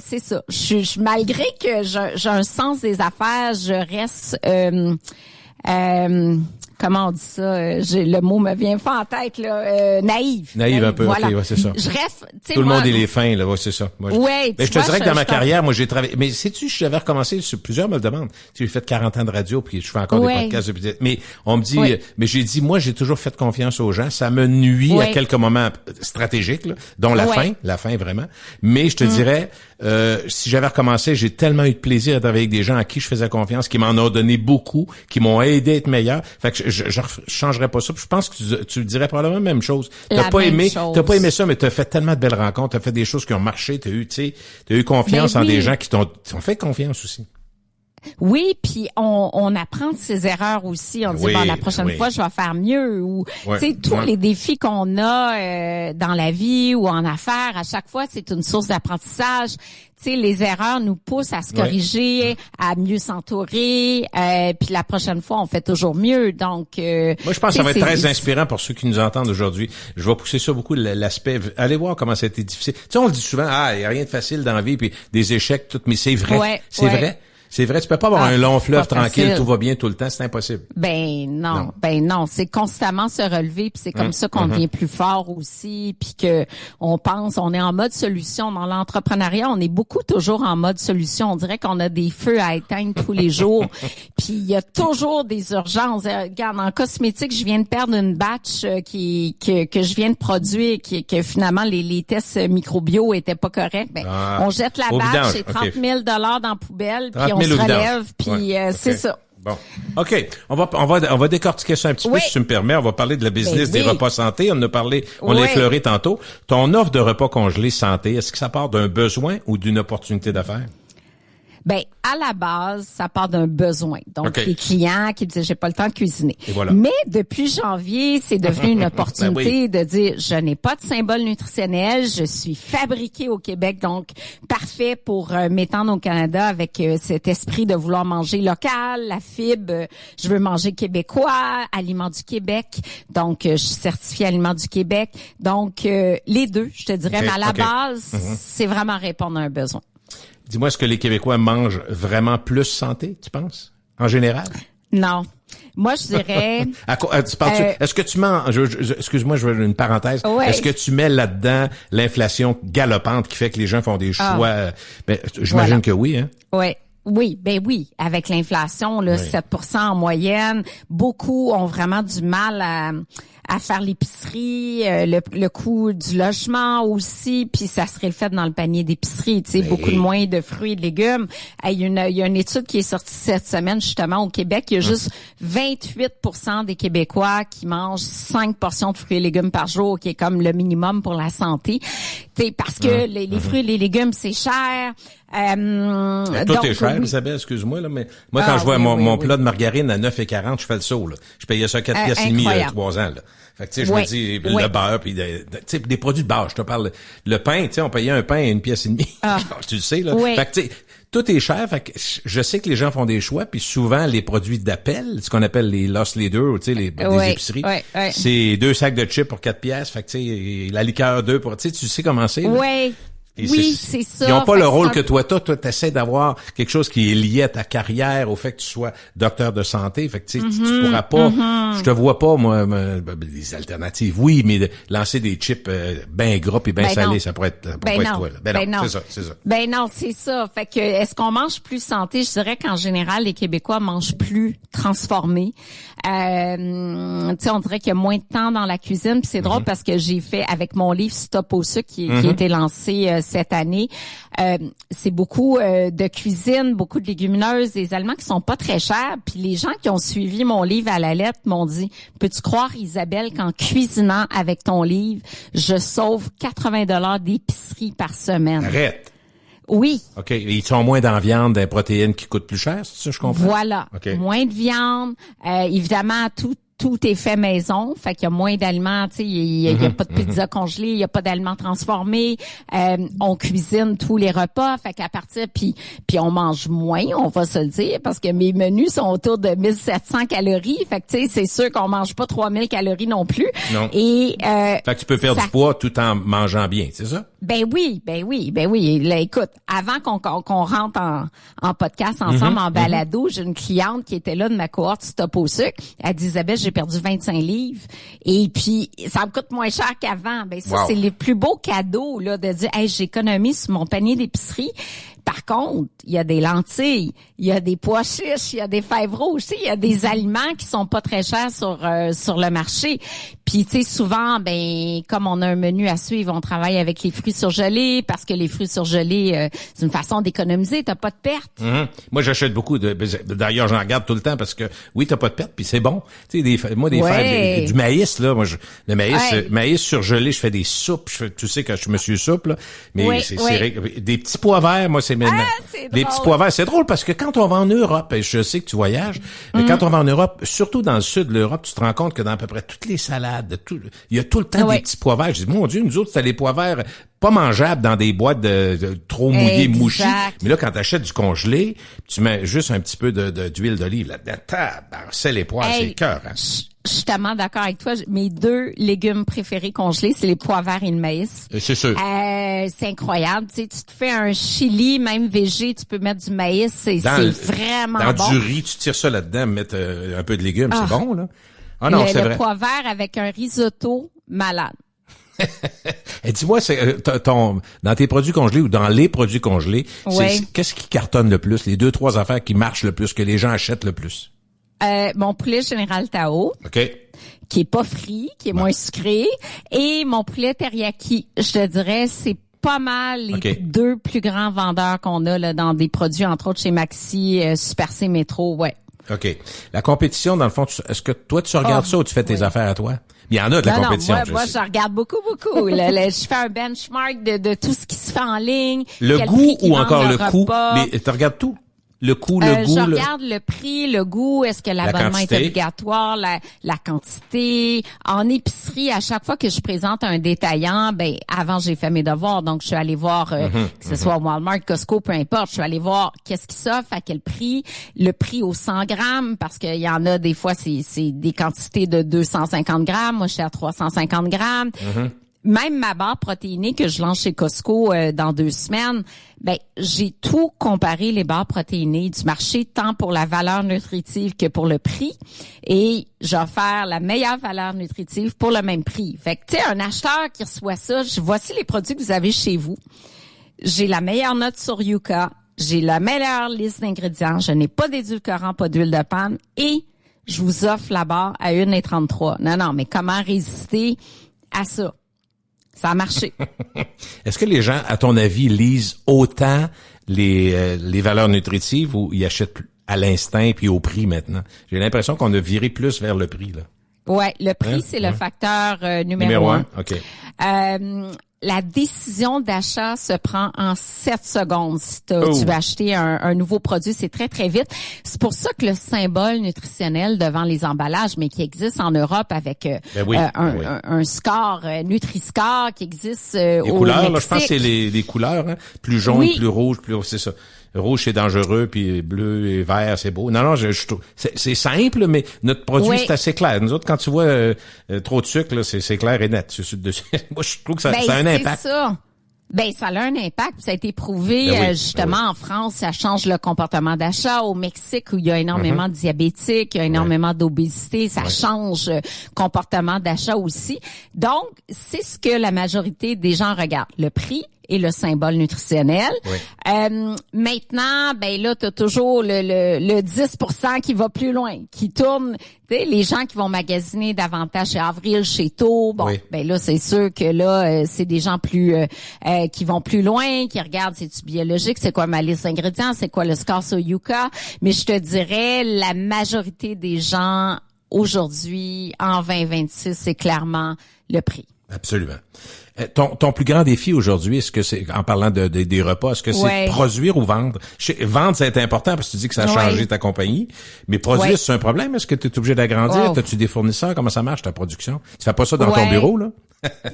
c'est ça. Je malgré que j'ai un sens des affaires, je reste, comment on dit ça? Le mot me vient pas en tête, là. Naïve. Naïve un peu, voilà. OK, ouais, c'est ça. Je reste, tu sais, tout le monde il est fin, là, ouais, c'est ça. Moi, ouais, mais je te dirais que dans ma carrière, moi, j'ai travaillé, mais sais-tu, j'avais recommencé sur plusieurs me le demandent. J'ai fait 40 ans de radio, puis je fais encore des podcasts, mais on me dit, mais j'ai dit, moi, j'ai toujours fait confiance aux gens. Ça me nuit à quelques moments stratégiques, là, dont la fin vraiment. Mais je te dirais, si j'avais recommencé, j'ai tellement eu de plaisir à travailler avec des gens à qui je faisais confiance, qui m'en ont donné beaucoup, qui m'ont aidé à être meilleur. Fait que je changerais pas ça. Puis je pense que tu dirais probablement la même chose. T'as pas aimé ça, mais t'as fait tellement de belles rencontres, t'as fait des choses qui ont marché, t'as eu confiance en des gens qui t'ont fait confiance aussi. Oui, puis on apprend de ses erreurs aussi. On dit la prochaine fois je vais faire mieux ou tu sais tous les défis qu'on a dans la vie ou en affaires, à chaque fois c'est une source d'apprentissage. Tu sais les erreurs nous poussent à se corriger, à mieux s'entourer, puis la prochaine fois on fait toujours mieux. Donc moi je pense que ça va être très inspirant pour ceux qui nous entendent aujourd'hui. Je vais pousser ça beaucoup l'aspect allez voir comment ça a été difficile. Tu sais on le dit souvent il y a rien de facile dans la vie puis des échecs tout mais c'est vrai. C'est vrai. C'est vrai, tu peux pas avoir un long fleuve tranquille, tout va bien tout le temps, c'est impossible. Ben non, c'est constamment se relever puis c'est comme ça qu'on devient plus fort aussi puis que on est en mode solution dans l'entrepreneuriat, on est beaucoup toujours en mode solution, on dirait qu'on a des feux à éteindre tous les jours. Puis il y a toujours des urgences. Regarde en cosmétique, je viens de perdre une batch que je viens de produire que finalement les tests microbio étaient pas corrects. On jette la batch, c'est 30 000 dans la poubelle puis on se relève, puis c'est ça. Bon. OK. On va décortiquer ça un petit peu, si tu me permets. On va parler de la business des repas santé. On en a parlé, on l'a effleuré tantôt. Ton offre de repas congelés santé, est-ce que ça part d'un besoin ou d'une opportunité d'affaires? Ben, à la base, ça part d'un besoin. Donc, les clients qui disaient, j'ai pas le temps de cuisiner. Voilà. Mais depuis janvier, c'est devenu une opportunité de dire, je n'ai pas de symbole nutritionnel, je suis fabriqué au Québec, donc parfait pour m'étendre au Canada avec cet esprit de vouloir manger local, la fibre, je veux manger québécois, aliments du Québec. Donc, je suis certifiée aliments du Québec. Donc, les deux, je te dirais, mais à la base, c'est vraiment répondre à un besoin. Dis-moi, est-ce que les Québécois mangent vraiment plus santé, tu penses, en général? Non. Moi, je dirais... Est-ce que tu manges... Excuse-moi, je veux une parenthèse. Est-ce que tu mets là-dedans l'inflation galopante qui fait que les gens font des choix... j'imagine que oui, hein? Oui. Avec l'inflation, là, 7% en moyenne, beaucoup ont vraiment du mal à faire l'épicerie, le coût du logement aussi, puis ça serait le fait dans le panier d'épicerie, tu sais, beaucoup de moins de fruits et de légumes. Il y a une étude qui est sortie cette semaine justement au Québec, il y a juste 28% des Québécois qui mangent 5 portions de fruits et légumes par jour, qui est comme le minimum pour la santé. Tu sais, parce que les fruits et les légumes, c'est cher. Tout est cher, Isabelle, excuse-moi, là, mais moi, quand je vois mon plat de margarine à 9,40, je fais le saut, là. Je payais ça 4 pièces et demie il y a 3 ans, là. Fait que, tu sais, je me dis, le beurre, puis, tu sais, des produits de base, je te parle. Le pain, tu sais, on payait un pain à 1 pièce et demie. Tu le sais, là. Fait que, tu sais, tout est cher, fait que je sais que les gens font des choix, puis souvent, les produits d'appel, ce qu'on appelle les loss leaders, tu sais, les épiceries, c'est 2 sacs de chips pour 4 pièces, fait que, tu sais, la liqueur 2 pour, tu sais comment c'est, là. C'est ça. Ils n'ont pas le rôle que toi, t'essaies d'avoir quelque chose qui est lié à ta carrière, au fait que tu sois docteur de santé. Fait que tu pourras pas, je te vois pas, moi, des alternatives. Oui, mais de lancer des chips ben gras et ben salés, ça pourrait être, toi. C'est ça. Ben non, c'est ça. Fait que, est-ce qu'on mange plus santé? Je dirais qu'en général, les Québécois mangent plus transformé. Tu sais, on dirait qu'il y a moins de temps dans la cuisine. Puis c'est drôle parce que j'ai fait avec mon livre Stop au sucre qui a été lancé cette année. C'est beaucoup de cuisine, beaucoup de légumineuses, des aliments qui sont pas très chers. Puis les gens qui ont suivi mon livre à la lettre m'ont dit, peux-tu croire, Isabelle, qu'en cuisinant avec ton livre, je sauve 80 $ d'épicerie par semaine? Arrête. Oui. OK. Et ils sont moins dans la viande, des protéines qui coûtent plus cher, c'est ça, je comprends? Voilà. OK. Moins de viande. Évidemment, tout est fait maison. Fait qu'il y a moins d'aliments, tu sais, il y a pas de pizza congelée, il y a pas d'aliments transformés. On cuisine tous les repas. Fait qu'à partir, puis on mange moins, on va se le dire, parce que mes menus sont autour de 1700 calories. Fait que, tu sais, c'est sûr qu'on mange pas 3000 calories non plus. Non. Et, fait que tu peux perdre du poids tout en mangeant bien, c'est ça? Ben oui. Là, écoute, avant qu'on rentre en podcast ensemble, en balado, j'ai une cliente qui était là de ma cohorte Stop au sucre. Elle dit, Isabelle, j'ai perdu 25 livres. Et puis, ça me coûte moins cher qu'avant. Ben ça, c'est les plus beaux cadeaux, là, de dire, hey, j'économise sur mon panier d'épicerie. Par contre, il y a des lentilles, il y a des pois chiches, il y a des fèves rouges, tu sais, il y a des aliments qui sont pas très chers sur le marché. Puis tu sais, souvent, ben comme on a un menu à suivre, on travaille avec les fruits surgelés parce que les fruits surgelés, c'est une façon d'économiser, t'as pas de perte. Moi, j'achète beaucoup d'ailleurs, j'en regarde tout le temps parce que oui, t'as pas de perte, puis c'est bon. Tu sais, des fèves, du maïs là, le maïs surgelé, je fais des soupes. Tu sais que je suis monsieur soupe là, mais c'est des petits pois verts, moi c'est maintenant. Des petits pois verts, c'est drôle parce que quand on va en Europe, et je sais que tu voyages, mais quand on va en Europe, surtout dans le sud de l'Europe, tu te rends compte que dans à peu près toutes les salades, il y a tout le temps des petits pois verts. Je dis, mon Dieu, nous autres, c'était les pois verts pas mangeables dans des boîtes de trop mouillées, mouchées. Mais là, quand t'achètes du congelé, tu mets juste un petit peu d'huile d'olive là-dedans. C'est les pois, c'est le cœur. Hein? Je suis tellement d'accord avec toi. Mes 2 légumes préférés congelés, c'est les pois verts et le maïs. C'est sûr. C'est incroyable. Tu sais, tu te fais un chili, même végé, tu peux mettre du maïs. C'est vraiment bon. Dans du riz, tu tires ça là-dedans, mettre un peu de légumes, c'est bon, là. Ah non, c'est vrai. Le pois vert avec un risotto malade. Et dis-moi, dans tes produits congelés ou dans les produits congelés, qu'est-ce qui cartonne le plus? Les 2-3 affaires qui marchent le plus, que les gens achètent le plus? Mon poulet Général Tao. OK. Qui est pas frit, qui est moins sucré. Et mon poulet teriyaki. Je te dirais, c'est pas mal les 2 plus grands vendeurs qu'on a là dans des produits, entre autres chez Maxi, Super C Métro, OK. La compétition, dans le fond, est-ce que toi, tu regardes ça ou tu fais tes affaires à toi? Il y en a de la compétition. Moi, je regarde beaucoup. Je fais un benchmark de tout ce qui se fait en ligne. Le goût ou encore le coût? Mais tu regardes tout? Le coût, le goût? Je regarde le prix, le goût, est-ce que l'abonnement est obligatoire, la quantité. En épicerie, à chaque fois que je présente un détaillant, avant j'ai fait mes devoirs, donc je suis allée voir, que ce soit Walmart, Costco, peu importe, je suis allée voir qu'est-ce qui s'offre, à quel prix, le prix aux 100 grammes, parce qu'il y en a des fois, c'est des quantités de 250 grammes, moi je suis à 350 grammes. Même ma barre protéinée que je lance chez Costco dans 2 semaines, j'ai tout comparé les barres protéinées du marché, tant pour la valeur nutritive que pour le prix. Et j'offre la meilleure valeur nutritive pour le même prix. Fait que, tu sais, un acheteur qui reçoit ça, voici les produits que vous avez chez vous. J'ai la meilleure note sur Yuka. J'ai la meilleure liste d'ingrédients. Je n'ai pas d'édulcorant, pas d'huile de palme. Et je vous offre la barre à 1,33. Non, mais comment résister à ça? Ça a marché. Est-ce que les gens, à ton avis, lisent autant les valeurs nutritives ou ils achètent à l'instinct puis au prix maintenant? J'ai l'impression qu'on a viré plus vers le prix, là. Ouais, le prix, c'est le facteur numéro 1. OK. La décision d'achat se prend en 7 secondes. Si tu veux acheter un nouveau produit, c'est très, très vite. C'est pour ça que le symbole nutritionnel devant les emballages, mais qui existe en Europe avec un score, Nutri-Score, qui existe les au couleurs, Mexique. là, je pense que c'est les couleurs, hein? Plus jaune, plus rouge, c'est ça. Rouge, c'est dangereux, puis bleu et vert, c'est beau. Non, je trouve, c'est simple, mais notre produit, c'est assez clair. Nous autres, quand tu vois trop de sucre, là, c'est clair et net. Moi, je trouve que ça a un impact. C'est ça. Ça a un impact. Ça a été prouvé, justement, en France, ça change le comportement d'achat. Au Mexique, où il y a énormément de diabétiques, il y a énormément d'obésité, ça change le comportement d'achat aussi. Donc, c'est ce que la majorité des gens regardent. Le prix et le symbole nutritionnel. Maintenant, là, t'as toujours le 10% qui va plus loin, qui tourne. Tu sais, les gens qui vont magasiner davantage chez Avril, chez Taux, là, c'est sûr que là, c'est des gens plus qui vont plus loin, qui regardent c'est-tu biologique, c'est quoi ma liste d'ingrédients, c'est quoi le score sur Yuka. Mais je te dirais, la majorité des gens aujourd'hui, en 2026, c'est clairement le prix. Absolument. Ton plus grand défi aujourd'hui, est-ce que c'est, en parlant des repas, est-ce que c'est produire ou vendre? Vendre, c'est important parce que tu dis que ça a changé ta compagnie, mais produire, c'est un problème? Est-ce que tu es obligé d'agrandir? As-tu des fournisseurs? Comment ça marche ta production? Tu fais pas ça dans ton bureau, là?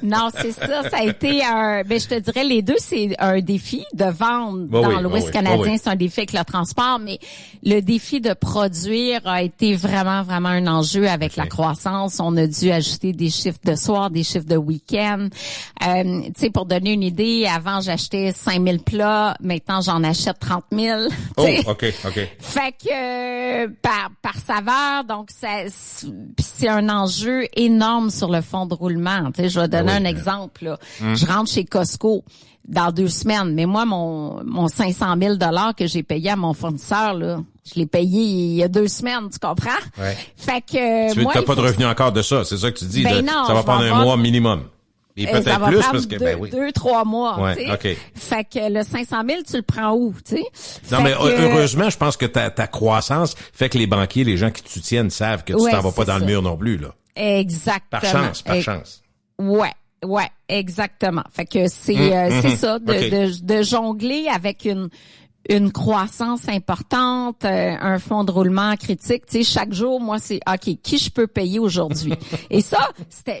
Non, c'est ça. Ça a été je te dirais, les deux, c'est un défi de vendre dans l'Ouest canadien. C'est un défi avec le transport, mais le défi de produire a été vraiment, vraiment un enjeu avec la croissance. On a dû ajouter des chiffres de soir, des chiffres de week-end. Tu sais, pour donner une idée, avant, j'achetais 5000 plats. Maintenant, j'en achète 30 000. OK. Fait que, par saveur, donc, c'est un enjeu énorme sur le fond de roulement. Tu sais, je vais donner un exemple, là. Je rentre chez Costco dans 2 semaines, mais moi, mon 500 000 $ que j'ai payé à mon fournisseur, là, je l'ai payé il y a 2 semaines, tu comprends? Ouais. Fait que, tu n'as pas de revenu encore de ça, c'est ça que tu dis? Non, ça va prendre un mois minimum. Et peut-être ça va plus prendre parce que, 2-3 mois, tu sais. OK. Fait que le 500 000, tu le prends où, tu sais? Non, mais heureusement, je pense que ta croissance fait que les banquiers, les gens qui te soutiennent savent que tu t'en vas pas dans le mur non plus, là. Exactement. Par chance. Ouais, exactement. Fait que c'est ça, de jongler avec une croissance importante, un fonds de roulement critique. Tu sais, chaque jour, moi, c'est OK, qui je peux payer aujourd'hui? Et ça,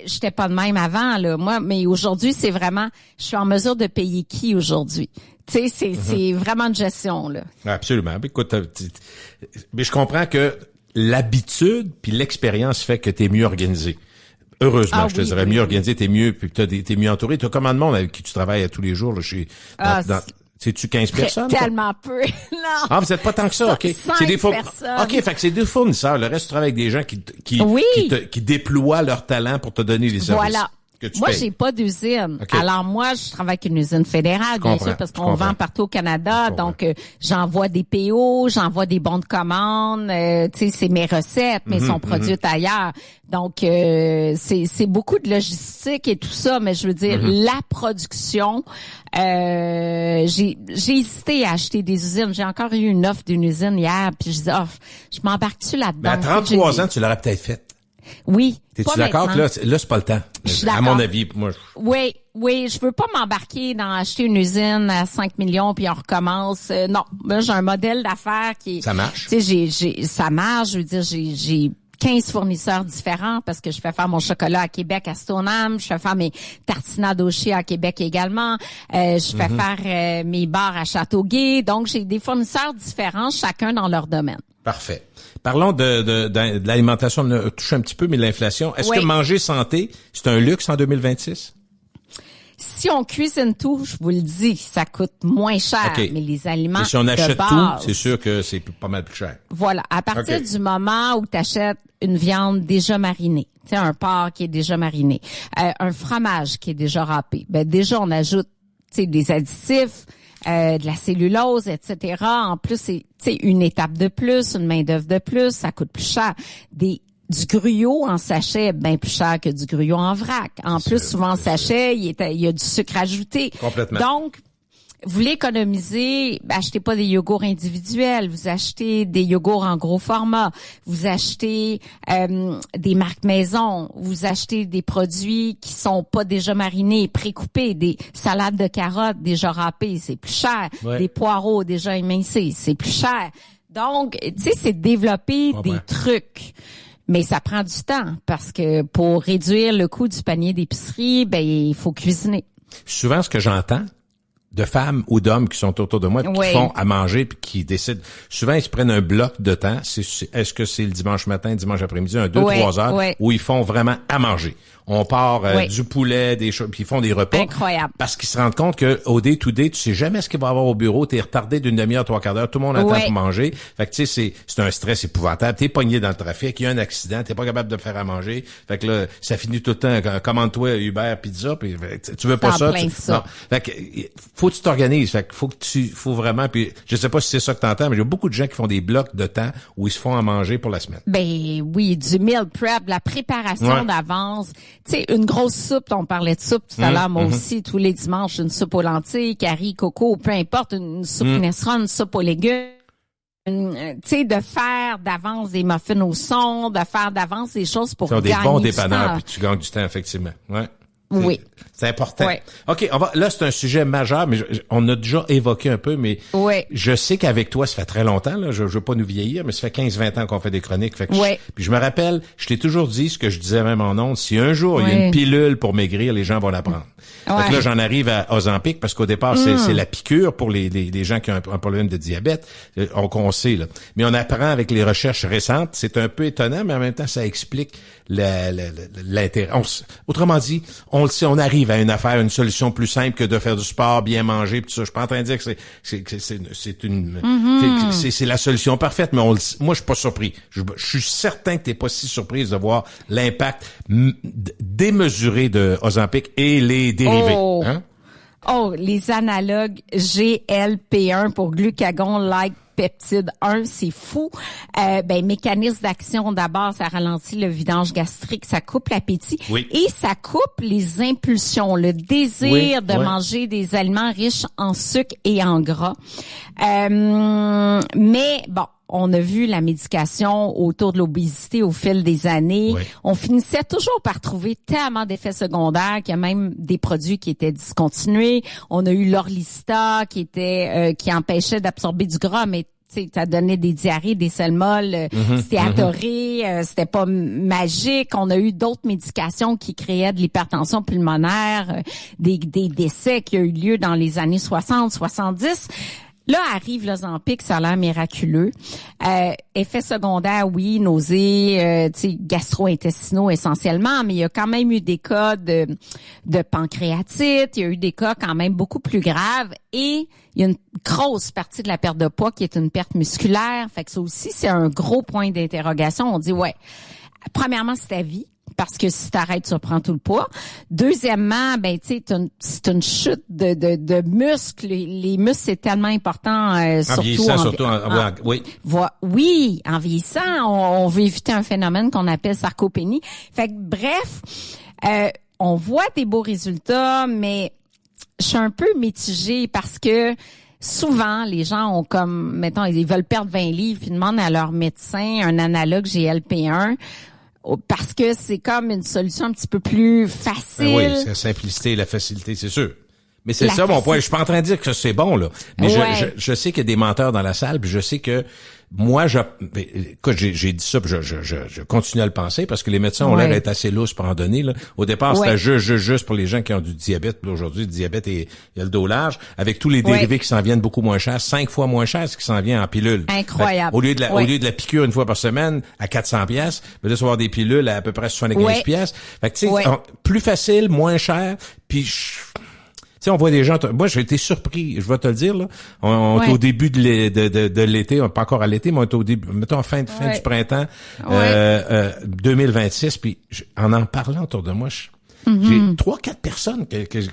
j'étais pas de même avant, là. Moi, mais aujourd'hui, c'est vraiment, je suis en mesure de payer qui aujourd'hui? Tu sais, c'est vraiment une gestion, là. Absolument. Écoute, mais je comprends que l'habitude puis l'expérience fait que t'es mieux organisé. Heureusement, je te dirais mieux organisé, t'es mieux, puis t'es mieux entouré. T'as combien de monde avec qui tu travailles à tous les jours, là, c'est-tu 15 personnes? Tellement peu. Non. Ah, vous êtes pas tant que ça, OK. C'est des personnes. OK, fait que c'est des fournisseurs. Le reste, tu travailles avec des gens qui déploient leur talent pour te donner les services. Voilà. Moi, j'ai pas d'usine. Okay. Alors moi, je travaille avec une usine fédérale, bien sûr, parce qu'on vend partout au Canada. Donc, j'envoie des PO, j'envoie des bons de commande. Tu sais, c'est mes recettes, mais sont produites ailleurs. Donc, c'est beaucoup de logistique et tout ça. Mais je veux dire, la production, j'ai hésité à acheter des usines. J'ai encore eu une offre d'une usine hier, puis je dis, je m'embarque-tu là-dedans? Mais à 33 ans, tu l'aurais peut-être fait. Oui. T'es-tu d'accord que là, c'est pas le temps? À mon avis, moi. Oui, je veux pas m'embarquer dans acheter une usine à 5 millions puis on recommence. Non, moi j'ai un modèle d'affaires qui. Ça marche. Tu sais, ça marche. Je veux dire, j'ai 15 fournisseurs différents parce que je fais faire mon chocolat à Québec à Stoneham, je fais faire mes tartinades au chia à Québec également, je fais faire mes bars à Châteauguay. Donc j'ai des fournisseurs différents, chacun dans leur domaine. Parfait. Parlons de l'alimentation, on a touché un petit peu, mais l'inflation. Est-ce que manger santé, c'est un luxe en 2026? Si on cuisine tout, je vous le dis, ça coûte moins cher. Okay. Mais les aliments et si on achète de base, tout, c'est sûr que c'est pas mal plus cher. Voilà. À partir du moment où tu achètes une viande déjà marinée, tu sais, un porc qui est déjà mariné, un fromage qui est déjà râpé, ben déjà on ajoute, tu sais, des additifs, de la cellulose, etc. En plus, c'est une étape de plus, une main-d'œuvre de plus, ça coûte plus cher. Du gruyot en sachet est bien plus cher que du gruyot en vrac. En plus, souvent en sachet, il y a du sucre ajouté. Complètement. Donc, vous voulez économiser, achetez pas des yogourts individuels, vous achetez des yogourts en gros format, vous achetez des marques maison, vous achetez des produits qui sont pas déjà marinés, pré-coupés, des salades de carottes déjà râpées, c'est plus cher, des poireaux déjà émincés, c'est plus cher. Donc, tu sais, c'est développer des trucs. Mais ça prend du temps parce que pour réduire le coût du panier d'épicerie, ben il faut cuisiner. Souvent, ce que j'entends de femmes ou d'hommes qui sont autour de moi, qui font à manger, puis qui décident. Souvent, ils se prennent un bloc de temps. Est-ce que c'est le dimanche matin, dimanche après-midi, 2-3 heures, où ils font vraiment à manger. On part du poulet, des choses, puis ils font des repas. Incroyable. Parce qu'ils se rendent compte que au day-to-day, tu sais jamais ce qu'il va y avoir au bureau. T'es retardé d'une demi-heure, 3/4 d'heure. Tout le monde attend pour manger. Fait que tu sais, c'est un stress épouvantable. T'es pogné dans le trafic, il y a un accident, t'es pas capable de faire à manger. Fait que là, ça finit tout le temps. Commande-toi Uber, pizza, puis tu veux pas ça. Non. Fait que faut que tu t'organises. Fait que faut vraiment. Puis je sais pas si c'est ça que t'entends, mais il y a beaucoup de gens qui font des blocs de temps où ils se font à manger pour la semaine. Ben oui, du meal prep, la préparation d'avance. Tu sais, une grosse soupe, on parlait de soupe tout à l'heure, moi aussi, tous les dimanches, une soupe aux lentilles, curry, coco, peu importe, une soupe minestrone, une soupe aux légumes. Tu sais, de faire d'avance des muffins au son, de faire d'avance des choses pour gagner du temps. Des bons dépanneurs, puis tu gagnes du temps, effectivement. Ouais. Oui. C'est important. Ouais. OK, là, c'est un sujet majeur, mais on a déjà évoqué un peu, mais Ouais. je sais qu'avec toi, ça fait très longtemps, là, je veux pas nous vieillir, mais ça fait 15-20 ans qu'on fait des chroniques. Fait que Ouais. puis je me rappelle, je t'ai toujours dit ce que je disais même en ondes, si un jour il y a une pilule pour maigrir, les gens vont la prendre. Ouais. Fait que là, j'en arrive à Ozempic, parce qu'au départ, c'est la piqûre pour les gens qui ont un problème de diabète, qu'on sait, là. Mais on apprend avec les recherches récentes, c'est un peu étonnant, mais en même temps, ça explique l'intérêt. Autrement dit, on le sait, on arrive à une solution plus simple que de faire du sport, bien manger, pis tout ça. Je suis pas en train de dire que c'est la solution parfaite, mais moi, je suis pas surpris. Je suis certain que t'es pas si surprise de voir l'impact démesuré de Ozempic et les dérivés. Oh. Hein? Oh, les analogues GLP-1 pour glucagon-like peptide 1, c'est fou. Mécanisme d'action, d'abord, ça ralentit le vidange gastrique, ça coupe l'appétit et ça coupe les impulsions, le désir de manger des aliments riches en sucre et en gras. Mais bon, on a vu la médication autour de l'obésité au fil des années. Oui. On finissait toujours par trouver tellement d'effets secondaires qu'il y a même des produits qui étaient discontinués. On a eu l'Orlistat qui empêchait d'absorber du gras, mais ça donnait des diarrhées, des selles molles, c'était atoré, c'était pas magique. On a eu d'autres médications qui créaient de l'hypertension pulmonaire, des décès qui ont eu lieu dans les années 60, 70. Là arrive l'Ozempic, ça a l'air miraculeux. Effets secondaires, oui, nausées, gastro-intestinaux essentiellement, mais il y a quand même eu des cas de pancréatite, il y a eu des cas quand même beaucoup plus graves et il y a une grosse partie de la perte de poids qui est une perte musculaire. Fait que ça aussi, c'est un gros point d'interrogation. On dit, premièrement, c'est ta vie. Parce que si t'arrêtes, tu reprends tout le poids. Deuxièmement, c'est une chute de muscles. Les muscles, c'est tellement important, oui, en vieillissant, on veut éviter un phénomène qu'on appelle sarcopénie. Fait que bref, on voit des beaux résultats, mais je suis un peu mitigée parce que souvent, les gens ont ils veulent perdre 20 livres, ils demandent à leur médecin un analogue GLP-1. Parce que c'est comme une solution un petit peu plus facile. Oui, c'est la simplicité et la facilité, c'est sûr. Mais c'est ça mon point. Je suis pas en train de dire que c'est bon, là. Mais je sais qu'il y a des menteurs dans la salle, puis je sais que moi, écoute, j'ai dit ça, puis je continue à le penser, parce que les médecins ont l'air d'être assez lousses pour en donner, là. Au départ, c'était juste pour les gens qui ont du diabète, puis aujourd'hui, le diabète il y a le dos large, avec tous les dérivés qui s'en viennent beaucoup moins chers, 5 fois moins cher ce qui s'en vient en pilule. Incroyable. Au lieu de la piqûre une fois par semaine à 400 pièces, là, tu vas avoir des pilules à peu près 75 pièces. Fait que tu sais, plus facile, moins cher, puis on voit des gens. Moi, j'ai été surpris. Je vais te le dire là. On est au début de l'été, on n'est pas encore à l'été, mais on est au début, mettons fin du printemps 2026. Puis en parlant autour de moi, j'ai 3-4 personnes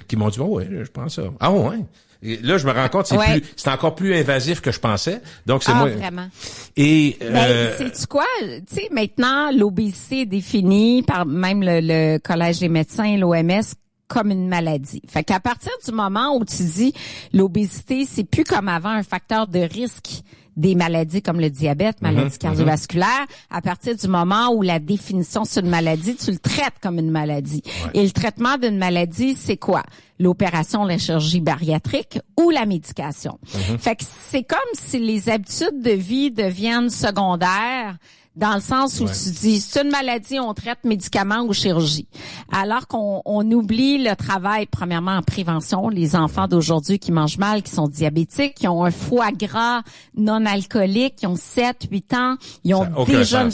qui m'ont dit je pense ça. Ah ouais. Et là, je me rends compte, c'est encore plus invasif que je pensais. Donc c'est moi. Vraiment. Et sais-tu quoi? Tu sais, maintenant, l'obésité est définie par même le Collège des médecins, l'OMS, comme une maladie. Fait qu'à partir du moment où tu dis l'obésité, c'est plus comme avant un facteur de risque des maladies comme le diabète, maladie cardiovasculaire, à partir du moment où la définition c'est une maladie, tu le traites comme une maladie. Et le traitement d'une maladie, c'est quoi? L'opération, la chirurgie bariatrique ou la médication. Fait que c'est comme si les habitudes de vie deviennent secondaires, dans le sens où tu dis, c'est une maladie, on traite médicaments ou chirurgie. Alors qu'on oublie le travail, premièrement, en prévention. Les enfants d'aujourd'hui qui mangent mal, qui sont diabétiques, qui ont un foie gras non alcoolique, qui ont 7, 8 ans, ils ont déjà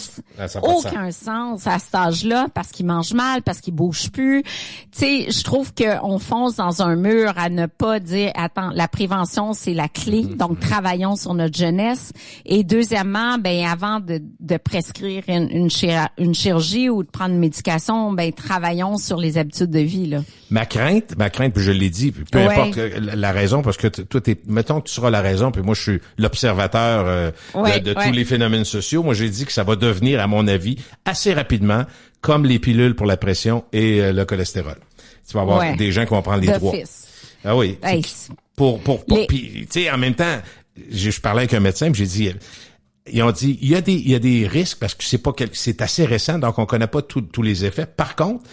aucun sens à cet âge-là parce qu'ils mangent mal, parce qu'ils bougent plus. Tu sais, je trouve qu'on fonce dans un mur à ne pas dire, attends, la prévention, c'est la clé. Donc, travaillons sur notre jeunesse. Et deuxièmement, avant de prescrire une chirurgie ou de prendre une médication, travaillons sur les habitudes de vie, là. Ma crainte, puis je l'ai dit, peu importe la raison, parce que toi, mettons que tu seras la raison, puis moi, je suis l'observateur de tous les phénomènes sociaux. Moi, j'ai dit que ça va devenir, à mon avis, assez rapidement, comme les pilules pour la pression et le cholestérol. Tu vas avoir des gens qui vont prendre les trois. Ah oui. Puis, tu sais, en même temps, je parlais avec un médecin, puis j'ai dit, ils ont dit, il y a des risques parce que c'est assez récent, donc on connaît pas tous les effets. Par contre,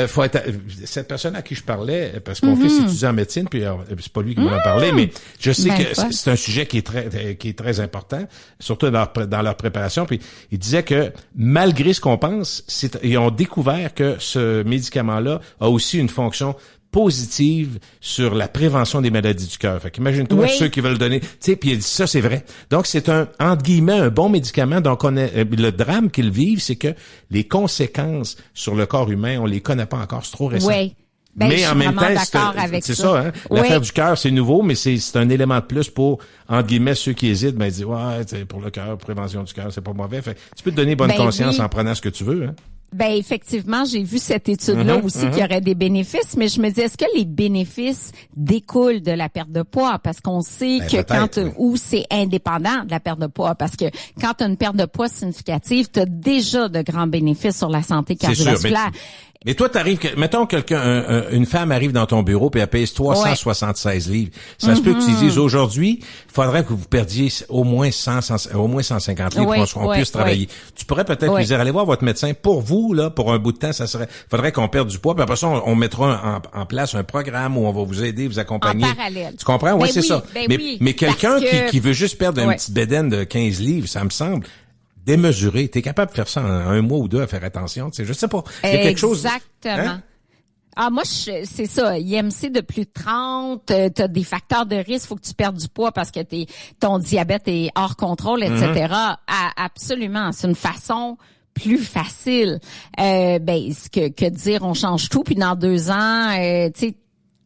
faut être, cette personne à qui je parlais, parce que mon fils étudie en médecine, puis c'est pas lui qui m'en a parlé, mais je sais que c'est un sujet qui est très important, surtout dans leur préparation. Puis il disait que malgré ce qu'on pense, ils ont découvert que ce médicament-là a aussi une fonction positive sur la prévention des maladies du cœur. Fait qu'imagine-toi ceux qui veulent donner, tu sais, puis il dit ça, c'est vrai. Donc c'est entre guillemets un bon médicament. Donc le drame qu'ils vivent, c'est que les conséquences sur le corps humain, on les connaît pas encore, c'est trop récent. Oui. Ben, mais en même temps, c'est ça, hein. L'affaire du cœur, c'est nouveau, mais c'est un élément de plus pour, entre guillemets, ceux qui hésitent, ben, ils disent, ouais, pour le cœur, prévention du cœur, c'est pas mauvais. Fait, tu peux te donner bonne conscience en prenant ce que tu veux, hein. Ben effectivement, j'ai vu cette étude-là aussi qu'il y aurait des bénéfices, mais je me dis, est-ce que les bénéfices découlent de la perte de poids? Parce qu'on sait que ou c'est indépendant de la perte de poids, parce que quand tu as une perte de poids significative, tu as déjà de grands bénéfices sur la santé cardiovasculaire. Mais toi, mettons une femme arrive dans ton bureau puis elle pèse 376 livres. Ça se peut que tu dises aujourd'hui, il faudrait que vous perdiez au moins 150 livres pour qu'on puisse travailler. Tu pourrais peut-être lui dire, allez voir votre médecin pour vous, là, pour un bout de temps, faudrait qu'on perde du poids, puis après ça, on mettra en place un programme où on va vous aider, vous accompagner. En parallèle. Tu comprends? Oui, c'est ça. Mais quelqu'un qui veut juste perdre une petite bédaine de 15 livres, ça me semble démesuré. T'es capable de faire ça en un mois ou deux, à faire attention. Tu sais, je sais pas. Il y a quelque chose. Exactement. Hein? Ah, moi, c'est ça. IMC de plus de 30, t'as des facteurs de risque, faut que tu perdes du poids parce que ton diabète est hors contrôle, etc. Absolument. C'est une façon plus facile. Que dire, on change tout, puis dans 2 ans, tu sais,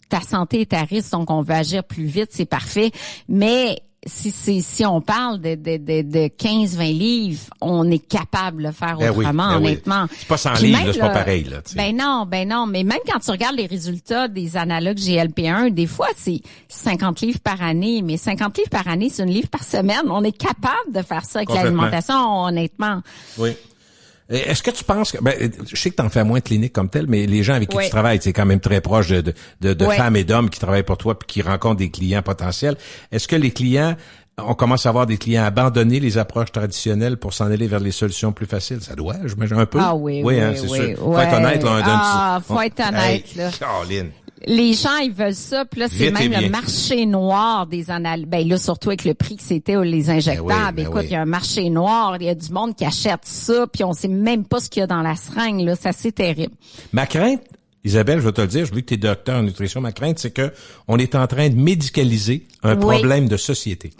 ta santé est à risque, donc on veut agir plus vite, c'est parfait. Mais si on parle de 15-20 livres, on est capable de le faire autrement, honnêtement. C'est pas 100 livres, c'est pas pareil, là. T'sais. Ben non. Mais même quand tu regardes les résultats des analogues GLP-1, des fois, c'est 50 livres par année. Mais 50 livres par année, c'est 1 livre par semaine. On est capable de faire ça avec l'alimentation, honnêtement. Oui. Est-ce que tu penses que, je sais que t'en fais moins de cliniques comme telle, mais les gens avec qui tu travailles, c'est quand même très proche de femmes et d'hommes qui travaillent pour toi puis qui rencontrent des clients potentiels. Est-ce que les clients, on commence à avoir des clients abandonner les approches traditionnelles pour s'en aller vers les solutions plus faciles? Ça doit, j'imagine un peu. Ah oui, hein, c'est sûr. Faut être honnête, là. Faut être honnête, là. Caroline. Les gens, ils veulent ça, puis là, c'est même le marché noir des analyses. Ben là, surtout avec le prix que c'était les injectables. Écoute, il y a un marché noir, il y a du monde qui achète ça, puis on sait même pas ce qu'il y a dans la seringue, là. Ça, c'est terrible. Ma crainte, Isabelle, je vais te le dire, je veux que tu es docteur en nutrition, ma crainte, c'est que on est en train de médicaliser un problème de société.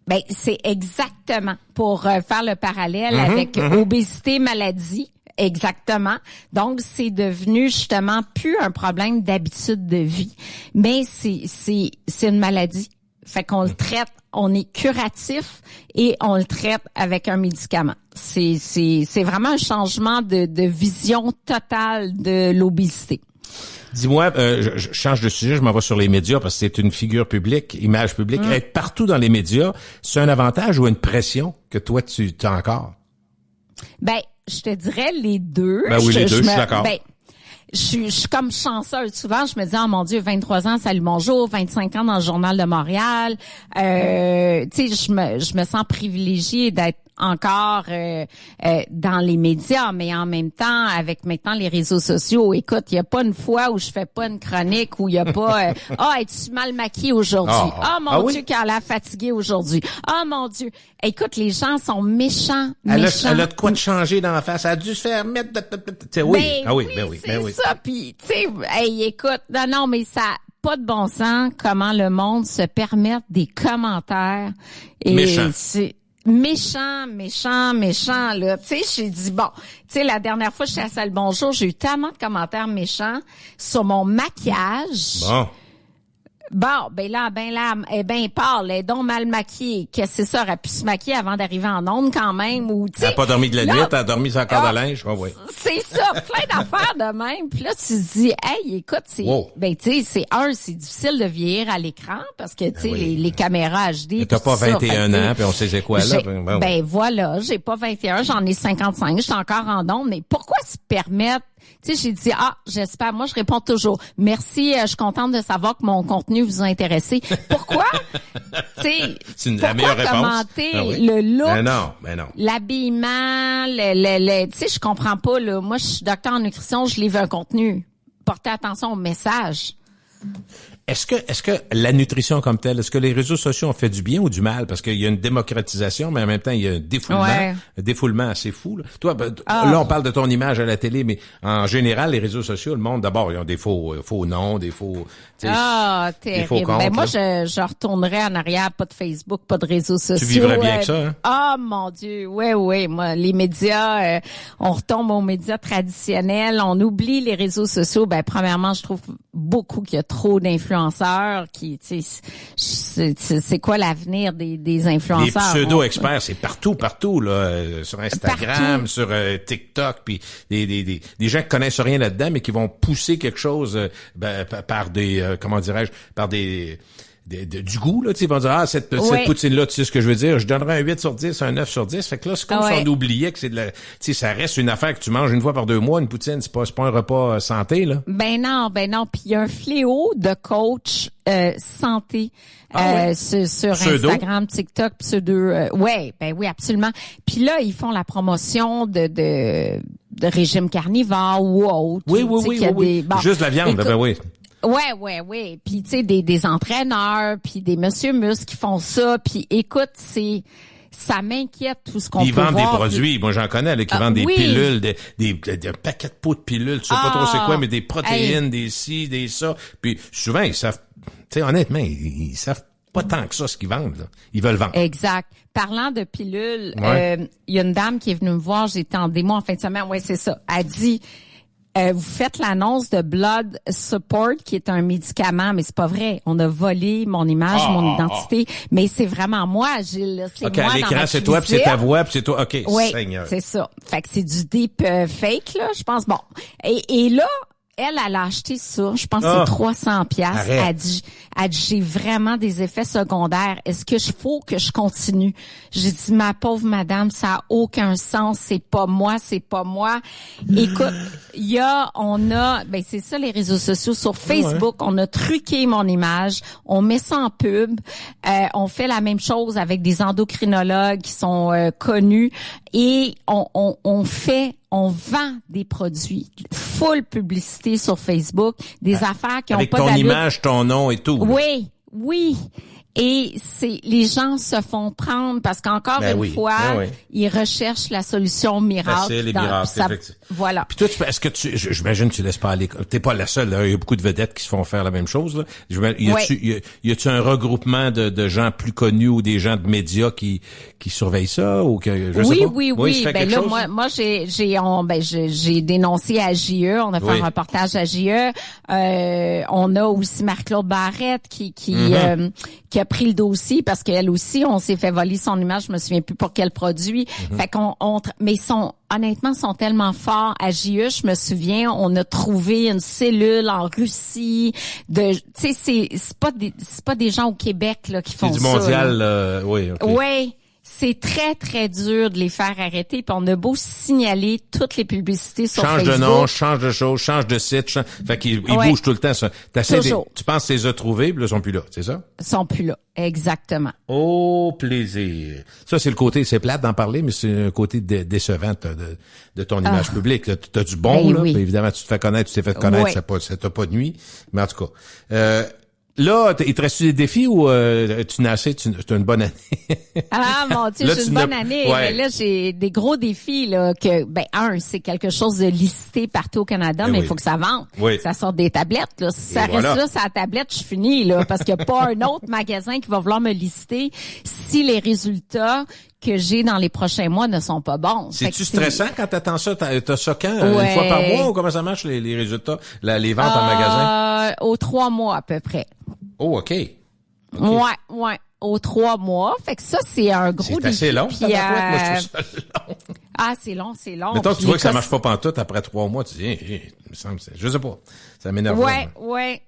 Ben, c'est exactement pour faire le parallèle avec obésité, maladie. Exactement. Donc, c'est devenu justement plus un problème d'habitude de vie, mais c'est une maladie. Fait qu'on le traite, on est curatif et on le traite avec un médicament. C'est vraiment un changement de vision totale de l'obésité. Dis-moi, je change de sujet, je m'en vais sur les médias parce que c'est une figure publique, image publique. Être partout dans les médias, c'est un avantage ou une pression que toi, tu as encore? Ben, je te dirais les deux. Ben oui, les deux, je suis d'accord. Je suis comme chanceuse. Souvent, je me dis, oh mon Dieu, 23 ans, salut, bonjour, 25 ans dans le Journal de Montréal. Tu sais, je me sens privilégiée d'être encore dans les médias, mais en même temps, avec maintenant les réseaux sociaux, écoute, il y a pas une fois où je fais pas une chronique où il y a pas es-tu mal maquillée aujourd'hui? Mon Dieu, qu'elle a fatiguée aujourd'hui. Oh mon Dieu. Écoute, les gens sont méchants. Elle a de quoi de changer dans la face. Elle a dû se faire mettre oui. C'est ça. Puis, tu sais, écoute, non, mais ça pas de bon sens comment le monde se permet des commentaires. Et méchants. C'est méchant, là. Tu sais, j'ai dit, bon, tu sais, la dernière fois, j'étais à Salle Bonjour, j'ai eu tellement de commentaires méchants sur mon maquillage. Bon, ben là, elle est bien pâle, elle est donc mal maquillée. Qu'est-ce que c'est ça? Elle aurait pu se maquiller avant d'arriver en onde quand même, ou, tu sais. Elle n'a pas dormi de la nuit, elle a dormi sur un corps de linge. C'est ça, plein d'affaires de même. Puis là, tu te dis, hey, écoute, ben, tu sais, c'est difficile de vieillir à l'écran parce que, tu sais, les caméras HD. T'as pas 21 ans, puis on sait c'est quoi, là. Ben, voilà, j'ai pas 21, j'en ai 55, je suis encore en onde, mais pourquoi se permettre Tu sais, j'ai dit, j'espère. Moi, je réponds toujours. Merci, je suis contente de savoir que mon contenu vous a intéressé. Pourquoi? Tu sais, c'est la meilleure réponse. Commenter oui. le look, ben non. l'habillement, tu sais, je comprends pas, là. Moi, je suis docteur en nutrition, je livre un contenu. Portez attention au message. Est-ce que la nutrition comme telle, est-ce que les réseaux sociaux ont fait du bien ou du mal? Parce qu'il y a une démocratisation, mais en même temps, il y a un défoulement assez fou, là. Toi, là, on parle de ton image à la télé, mais en général, les réseaux sociaux, le monde, d'abord, ils ont des faux noms, des faux, terrible. Des faux comptes. Ben, moi, je retournerais en arrière, pas de Facebook, pas de réseaux sociaux. Tu vivrais bien avec ça, hein? Mon Dieu. Oui. Moi, les médias, on retombe aux médias traditionnels, on oublie les réseaux sociaux. Ben, premièrement, je trouve beaucoup qu'il y a trop d'influenceurs qui, tu sais, c'est quoi l'avenir des influenceurs? Les pseudo-experts, c'est partout, là, sur Instagram, sur TikTok, puis des gens qui connaissent rien là-dedans, mais qui vont pousser quelque chose par des, comment dirais-je, par du goût, là, tu sais, ils vont dire, cette poutine-là, tu sais ce que je veux dire, je donnerais un 8 sur 10, un 9 sur 10. Fait que là, c'est comme si on oubliait que c'est de la, tu sais, ça reste une affaire que tu manges une fois par 2 mois, une poutine, c'est pas un repas santé, là. Ben non. Puis il y a un fléau de coach santé sur Instagram, TikTok, oui, absolument. Puis là, ils font la promotion de régime carnivore ou autre. Oui. Juste la viande, écoute, ben oui. Ouais. Puis tu sais des entraîneurs, puis des monsieur muscles qui font ça, puis écoute, ça m'inquiète tout ce qu'on peut voir. Ils vendent des produits, moi j'en connais là, qui vendent des pilules, des paquets de pots de pilules, tu sais pas trop c'est quoi, mais des protéines, des ci, des ça. Puis souvent ils savent, tu sais honnêtement, ils savent pas tant que ça ce qu'ils vendent, là. Ils veulent vendre. Exact. Parlant de pilules, il y a une dame qui est venue me voir, j'étais en démo en fin de semaine, c'est ça. Elle dit vous faites l'annonce de Blood Support, qui est un médicament, mais c'est pas vrai. On a volé mon image, mon identité, mais c'est vraiment moi, Gilles. C'est moi à l'écran, dans ma c'est toi, puis c'est ta voix, puis c'est toi. OK, oui, Seigneur. C'est ça. Fait que c'est du deep fake, là, je pense. Bon. Et là, elle a acheté ça. Je pense que c'est 300 piastres. Elle dit, j'ai vraiment des effets secondaires. Est-ce que faut que je continue? J'ai dit, ma pauvre madame, ça a aucun sens. C'est pas moi. Écoute, c'est ça les réseaux sociaux. Sur Facebook, on a truqué mon image. On met ça en pub. On fait la même chose avec des endocrinologues qui sont connus. Et on vend des produits, full publicité sur Facebook, des affaires qui ont pas d'allure. Avec ton image, ton nom et tout. Oui. Et les gens se font prendre parce qu'encore une fois, ils recherchent la solution miracle. Les miracles, voilà. Puis toi, j'imagine que tu laisses pas aller. T'es pas la seule, là. Il y a beaucoup de vedettes qui se font faire la même chose, là. Y a-tu un regroupement de gens plus connus ou des gens de médias qui surveillent ça ou que, je sais pas? Oui. Ben là, moi, j'ai dénoncé à JE. On a fait un reportage à JE. On a aussi Marc-Claude Barrette qui a pris le dossier parce qu'elle aussi, on s'est fait voler son image, je me souviens plus pour quel produit. Fait mais honnêtement, sont tellement forts à JE, je me souviens, on a trouvé une cellule en Russie tu sais, c'est pas des gens au Québec, là, qui font ça. C'est du mondial, oui. Oui. C'est très, très dur de les faire arrêter. Puis on a beau signaler toutes les publicités sur Facebook. Change de nom, change de chose, change de site. Fait qu'ils bougent tout le temps. Ça. Tu penses que tu les as trouvés, puis là, ils sont plus là, c'est ça? Ils sont plus là, exactement. Au plaisir. Ça, c'est le côté, c'est plate d'en parler, mais c'est un côté décevant de ton image publique. T'as du bon, là. Oui. Évidemment, tu te fais connaître, tu t'es fait connaître, ça t'a pas nuit. Mais en tout cas, là, il te reste des défis ou tu n'as assez, tu as une bonne année? Mon Dieu, j'ai une bonne année. Mais là, j'ai des gros défis là que c'est quelque chose de listé partout au Canada, mais il faut que ça vende. Oui. Ça sort des tablettes là. Si ça reste là, sur la tablette, je finis là parce qu'il n'y a pas un autre magasin qui va vouloir me lister si les résultats que j'ai dans les prochains mois ne sont pas bons. C'est-tu stressant quand t'attends ça? T'as ça quand? Une fois par mois ou comment ça marche les résultats, les ventes en magasin? Aux 3 mois à peu près. Oh, OK. Ouais. aux 3 mois. Fait que ça, c'est un gros défi. C'est assez long, Puis, moi, je trouve ça long. Ah, c'est long. Mettons, Puis tu vois que ça marche pas pantoute après 3 mois, tu dis, il me semble, je sais pas. Ça m'énerve. Ouais.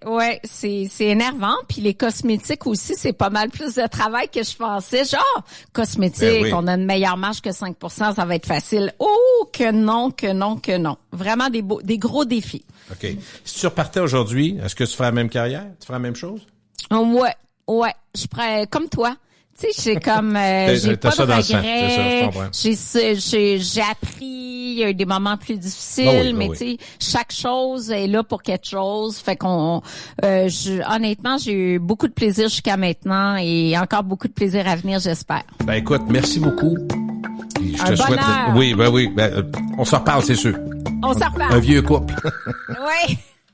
C'est énervant. Puis les cosmétiques aussi, c'est pas mal plus de travail que je pensais. Genre, cosmétiques, on a une meilleure marge que 5%, ça va être facile. Oh, que non. Vraiment des gros défis. OK. Si tu repartais aujourd'hui, est-ce que tu ferais la même carrière? Tu ferais la même chose? Ouais. Je ferais comme toi. Tu sais, j'ai comme j'ai pas de regrets. J'ai appris, il y a eu des moments plus difficiles, mais tu sais, chaque chose est là pour quelque chose. Fait qu'on honnêtement, j'ai eu beaucoup de plaisir jusqu'à maintenant et encore beaucoup de plaisir à venir, j'espère. Ben écoute, merci beaucoup. Je te souhaite. Oui, on s'en reparle, c'est sûr. On s'en reparle. Un vieux couple. Oui.